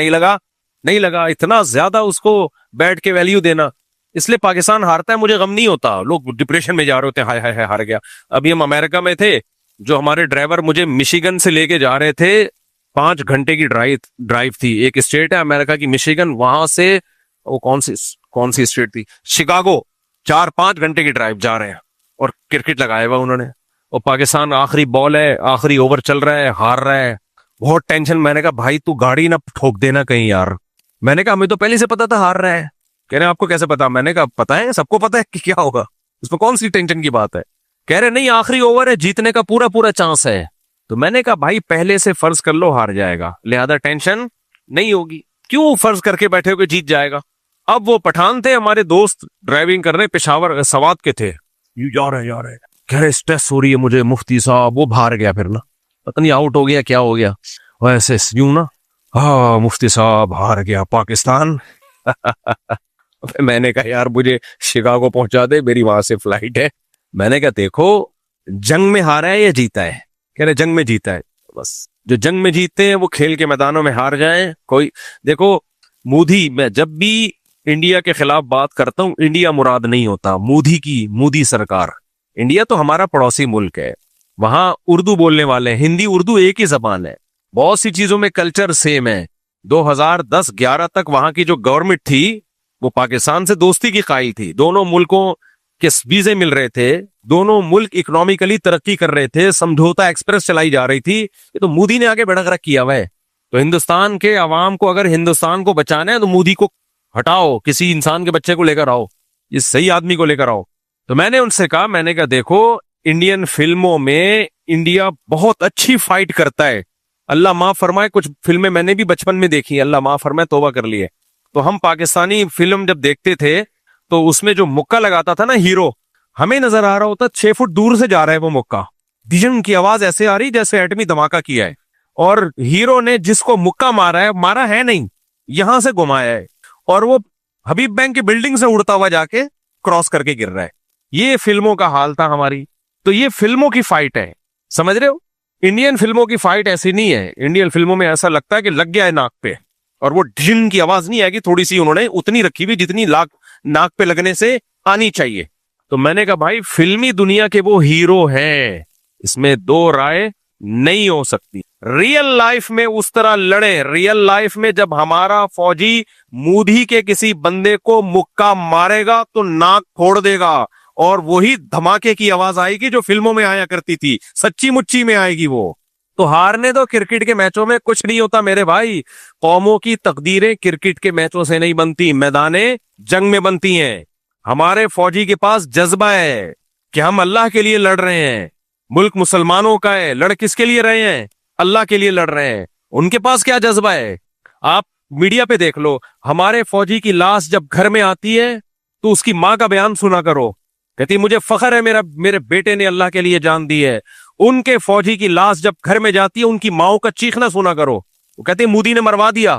नहीं लगा, इतना ज्यादा उसको बैट के वैल्यू देना, इसलिए पाकिस्तान हारता है। मुझे गम नहीं होता, लोग डिप्रेशन में जा रहे होते हैं, हाय हाय हाय हार गया। अभी हम अमेरिका में थे, जो हमारे ड्राइवर मुझे मिशिगन से लेके जा रहे थे, 5 घंटे की ड्राइव थी। एक स्टेट है अमेरिका की मिशिगन, वहां से वो कौन सी स्टेट थी, शिकागो, 4-5 घंटे की ड्राइव जा रहे हैं, और क्रिकेट लगाया हुआ उन्होंने, और पाकिस्तान आखिरी बॉल है, आखिरी ओवर चल रहा है, हार रहा है, बहुत टेंशन। मैंने कहा भाई तू गाड़ी ना ठोक देना कहीं यार। मैंने कहा हमें तो पहले से पता था हार रहा है। कह रहे आपको कैसे पता? मैंने कहा पता है, सबको पता है कि क्या होगा, उसमें कौन सी टेंशन की बात है। कह रहे नहीं, आखिरी ओवर है, जीतने का पूरा चांस है। तो मैंने कहा भाई पहले से फर्ज कर लो हार जाएगा, लिहाजा टेंशन नहीं होगी, क्यों फर्ज करके बैठे हो कि जीत जाएगा। अब वो पठान थे हमारे दोस्त, ड्राइविंग कर रहे, पेशावर सवात के थे, यू जा रहे कह रहे स्ट्रेस हो रही है मुझे मुफ्ती साहब। वो बाहर गया, फिर ना पता नहीं आउट हो गया क्या हो गया, वैसे यूं ना, हाँ मुफ्ती साहब हार गया पाकिस्तान। मैंने कहा यार मुझे शिकागो पहुंचा दे, मेरी वहां से फ्लाइट है। मैंने कहा देखो जंग में हारा है या जीता है? कह रहे जंग में जीता है। बस जो जंग में जीतते हैं वो खेल के मैदानों में हार जाएं। कोई देखो मोदी, मैं जब भी इंडिया के खिलाफ बात करता हूं, इंडिया मुराद नहीं होता, मोदी सरकार। इंडिया तो हमारा पड़ोसी मुल्क है, वहां उर्दू बोलने वाले, हिंदी उर्दू एक ही जबान है, बहुत सी चीजों में कल्चर सेम है। 2010-11 तक वहां की जो गवर्नमेंट थी वो पाकिस्तान से दोस्ती की कायल थी, दोनों मुल्कों के वीजे मिल रहे थे, दोनों मुल्क इकोनॉमिकली तरक्की कर रहे थे, समझौता एक्सप्रेस चलाई जा रही थी। ये तो मोदी ने आगे बढ़ रख किया हुआ है। तो हिंदुस्तान के अवाम को अगर हिंदुस्तान को बचाना है तो मोदी को हटाओ, किसी इंसान के बच्चे को लेकर आओ, इस सही आदमी को लेकर आओ। तो मैंने उनसे कहा, मैंने कहा देखो इंडियन फिल्मों में इंडिया बहुत अच्छी फाइट करता है, अल्लाह माफ फरमाए, कुछ फिल्में मैंने भी बचपन में देखी, अल्लाह माफ फरमाए, तौबा कर लिए। तो हम पाकिस्तानी फिल्म जब देखते थे तो उसमें जो मुक्का लगाता था ना हीरो, हमें नजर आ रहा होता 6 फुट दूर से जा रहा है वो मुक्का, डिजन की आवाज ऐसे आ रही जैसे एटमी धमाका किया है, और हीरो ने जिसको मुक्का मारा है नहीं, यहां से घुमाया है, और वो हबीब बैंक की बिल्डिंग से उड़ता हुआ जाके क्रॉस करके गिर रहा है। ये फिल्मों का हाल था हमारी। तो ये फिल्मों की फाइट है, समझ रहे हो? इंडियन फिल्मों की फाइट ऐसी नहीं है। इंडियन फिल्मों में ऐसा लगता है कि लग गया है नाक पे, और वो ढिन की आवाज नहीं आएगी, थोड़ी सी उन्होंने उतनी रखी हुई जितनी नाक पे लगने से आनी चाहिए। तो मैंने कहा भाई फिल्मी दुनिया के वो हीरो हैं, इसमें दो राय नहीं हो सकती। रियल लाइफ में उस तरह लड़े, रियल लाइफ में जब हमारा फौजी मूधी के किसी बंदे को मुक्का मारेगा तो नाक फोड़ देगा, और वही धमाके की आवाज आएगी जो फिल्मों में आया करती थी, सच्ची मुच्ची में आएगी वो। तो हारने दो, क्रिकेट के मैचों में कुछ नहीं होता मेरे भाई। कौमों की तकदीरें क्रिकेट के मैचों से नहीं बनती, मैदाने जंग में बनती हैं। हमारे फौजी के पास जज्बा है कि हम अल्लाह के लिए लड़ रहे हैं, मुल्क मुसलमानों का है, लड़ किसके लिए रहे हैं? अल्लाह के लिए लड़ रहे हैं। उनके पास क्या जज्बा है? आप मीडिया पे देख लो, हमारे फौजी की लाश जब घर में आती है तो उसकी मां का बयान सुना करो, कहती मुझे फख्र है मेरे बेटे ने अल्लाह के लिए जान दी है। उनके फौजी की लाश जब घर में जाती है उनकी माओ का चीखना सुना करो, वो कहते मोदी ने मरवा दिया।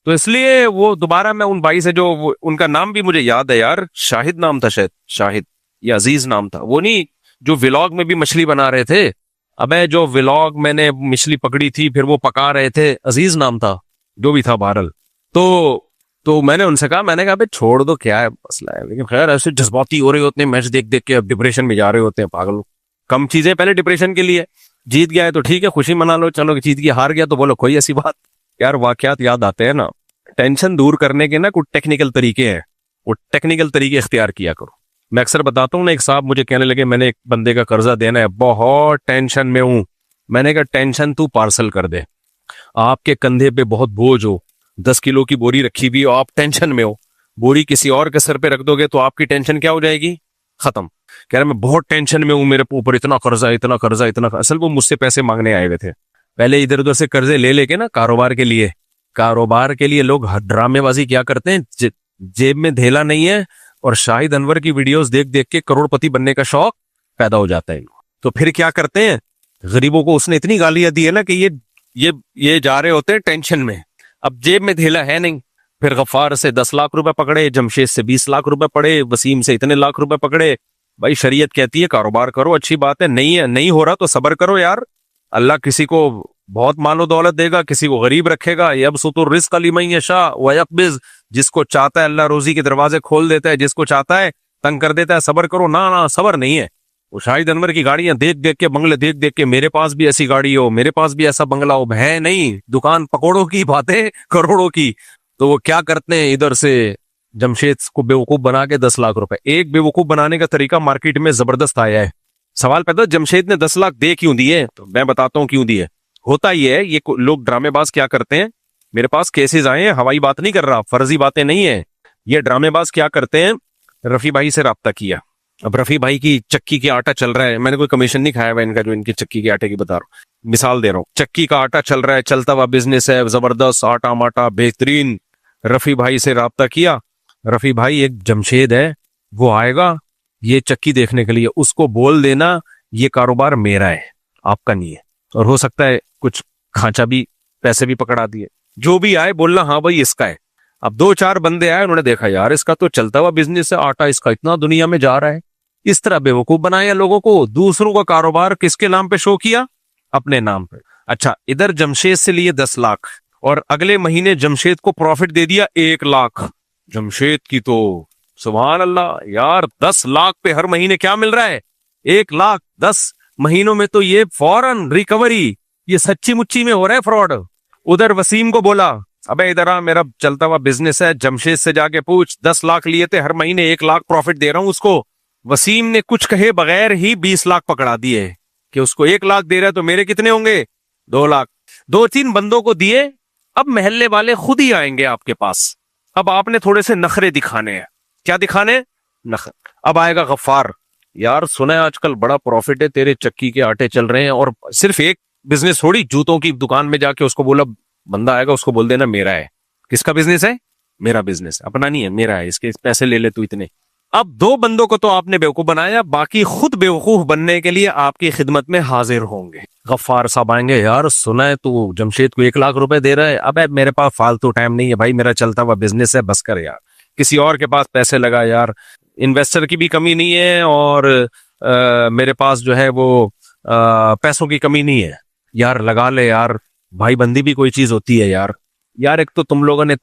तो इसलिए वो दोबारा मैं उन भाई से जो उनका नाम भी मुझे याद है यार, शाहिद नाम था शायद, शाहिद या अजीज नाम था, वो नहीं जो व्लॉग में भी मछली बना रहे थे। अबे जो व्लॉग मैंने मछली पकड़ी थी फिर वो पका रहे थे, अजीज नाम था, जो भी था बहरल। तो मैंने उनसे कहा, मैंने कहा भाई छोड़ दो क्या है मसला है, लेकिन खैर ऐसे जज्बाती हो रहे होते हैं मैच देख देख के, अब डिप्रेशन में जा रहे होते हैं पागल। कम चीजें पहले डिप्रेशन के लिए, जीत गया है तो ठीक है खुशी मना लो, चलो जीत गया, हार गया तो बोलो कोई ऐसी बात। यार वाकयात याद आते हैं ना, टेंशन दूर करने के ना कुछ टेक्निकल तरीके हैं, वो टेक्निकल तरीके इख्तियार किया करो। मैं अक्सर बताता हूँ ना, एक साहब मुझे कहने लगे मैंने एक बंदे का कर्जा देना है, बहुत टेंशन में हूं। मैंने कहा टेंशन तू पार्सल कर दे, आपके कंधे पे बहुत बोझ हो, 10 किलो की बोरी रखी हुई हो, आप टेंशन में हो, बोरी किसी और के सर पे रख दोगे तो आपकी टेंशन क्या हो जाएगी? खत्म। कह रहे मैं बहुत टेंशन में हूं, मेरे ऊपर इतना कर्जा इतना कर्जा इतना। असल वो मुझसे पैसे मांगने आए हुए थे, पहले इधर उधर से कर्जे ले लेके ना कारोबार के लिए लोग ड्रामेबाजी क्या करते हैं, जेब में धेला नहीं है और शाहिद अनवर की वीडियोस देख देख के करोड़पति बनने का शौक पैदा हो जाता है। तो फिर क्या करते हैं, गरीबों को उसने इतनी गालियां दी है ना कि ये जा रहे होते हैं टेंशन में, अब जेब में धेला है नहीं। फिर गफ्फार से 10 लाख रुपए पकड़े, जमशेद से 20 लाख रुपए पड़े, वसीम से इतने लाख रुपए पकड़े। भाई शरीयत कहती है कारोबार करो, अच्छी बात है, नहीं हो रहा तो सब्र करो यार, अल्लाह किसी को बहुत मालो दौलत देगा, किसी को गरीब रखेगा। यबसुतुर रिज़्क़ लिमन यशा व यक़बिज़, जिसको चाहता है अल्लाह रोजी के दरवाजे खोल देता है, जिसको चाहता है तंग कर देता है। सब्र करो ना, सब्र नहीं है। वो शाहिद अनवर की गाड़ियां देख देख के, बंगले देख देख के, मेरे पास भी ऐसी गाड़ी हो, मेरे पास भी ऐसा बंगला हो, है नहीं, दुकान पकौड़ों की, बातें करोड़ों की। तो वो क्या करते हैं, इधर से जमशेद को बेवकूफ बना के 10 लाख रुपए। एक बेवकूफ बनाने का तरीका मार्केट में जबरदस्त आया है। सवाल पैदा, जमशेद ने 10 लाख दे क्यों दिए? तो मैं बताता हूं क्यों दिए। होता ही है, ये लोग ड्रामेबाज क्या करते हैं, मेरे पास केसेस आए हैं, हवाई बात नहीं कर रहा, फर्जी बातें नहीं है, ये ड्रामेबाज क्या करते हैं, रफी भाई से राब्ता किया। अब रफी भाई की चक्की के आटा चल रहा है, मैंने कोई कमीशन नहीं खाया हुआ इनका, जो इनकी चक्की के आटे की बता रहा हूं, मिसाल दे रहा हूं। चक्की का आटा चल रहा है, चलता हुआ बिजनेस है, जबरदस्त आटा माटा बेहतरीन। रफी भाई से राब्ता किया, रफी भाई एक जमशेद है, वो आएगा ये चक्की देखने के लिए, उसको बोल देना ये कारोबार मेरा है, आपका नहीं है। और हो सकता है कुछ खांचा भी, पैसे भी पकड़ा दिए, जो भी आए बोलना हाँ भाई इसका है। अब 2-4 बंदे आए, उन्होंने देखा यार इसका तो चलता हुआ बिजनेस है, आटा इसका इतना दुनिया में जा रहा है। इस तरह बेवकूफ बनाया लोगों को, दूसरों का कारोबार किसके नाम पे शो किया? अपने नाम पे। अच्छा, इधर जमशेद से लिए 10 लाख और अगले महीने जमशेद को प्रॉफिट दे दिया 1 लाख। जमशेद की तो सुभान अल्लाह यार, 10 लाख पे हर महीने क्या मिल रहा है? 1 लाख। 10 महीनों में तो ये फौरन रिकवरी, ये सच्ची मुच्ची में हो रहा है फ्रॉड। उधर वसीम को बोला, अबे इधर आ, मेरा चलता हुआ बिजनेस है, जमशेद से जाके पूछ, 10 लाख लिए थे, हर महीने 1 लाख प्रॉफिट दे रहा हूं उसको। वसीम ने कुछ कहे बगैर ही 20 लाख पकड़ा दिए कि उसको 1 लाख दे रहा है तो मेरे कितने होंगे? 2 लाख। 2-3 बंदों को दिए, अब महल्ले वाले खुद ही आएंगे आपके पास। अब आपने थोड़े से नखरे दिखाने हैं। क्या दिखाने? नखरे। अब आएगा गफ्फार, यार सुना है आजकल बड़ा प्रॉफिट है, तेरे चक्की के आटे चल रहे हैं, और सिर्फ एक बिजनेस थोड़ी जूतों की दुकान में जाके उसको बोला, बंदा आएगा उसको बोल देना मेरा है। किसका बिजनेस है? मेरा बिजनेस, अपना नहीं है, मेरा है, इसके पैसे ले ले तू इतने। अब दो बंदों को तो आपने बेवकूफ बनाया, बाकी खुद बेवकूफ बनने के लिए आपकी खिदमत में हाजिर होंगे। गफ्फार साहब आएंगे, यार सुना है तू जमशेद को 1 लाख रुपए दे रहा है। अब मेरे पास फालतू टाइम नहीं है भाई, मेरा चलता हुआ बिजनेस है, बस कर यार, किसी और के पास पैसे लगा यार, इन्वेस्टर की भी कमी नहीं है और मेरे पास जो है वो पैसों की कमी नहीं है यार, लगा ले यार, भाई बंदी भी कोई चीज होती है यार। यार एक तो तुम लोगों ने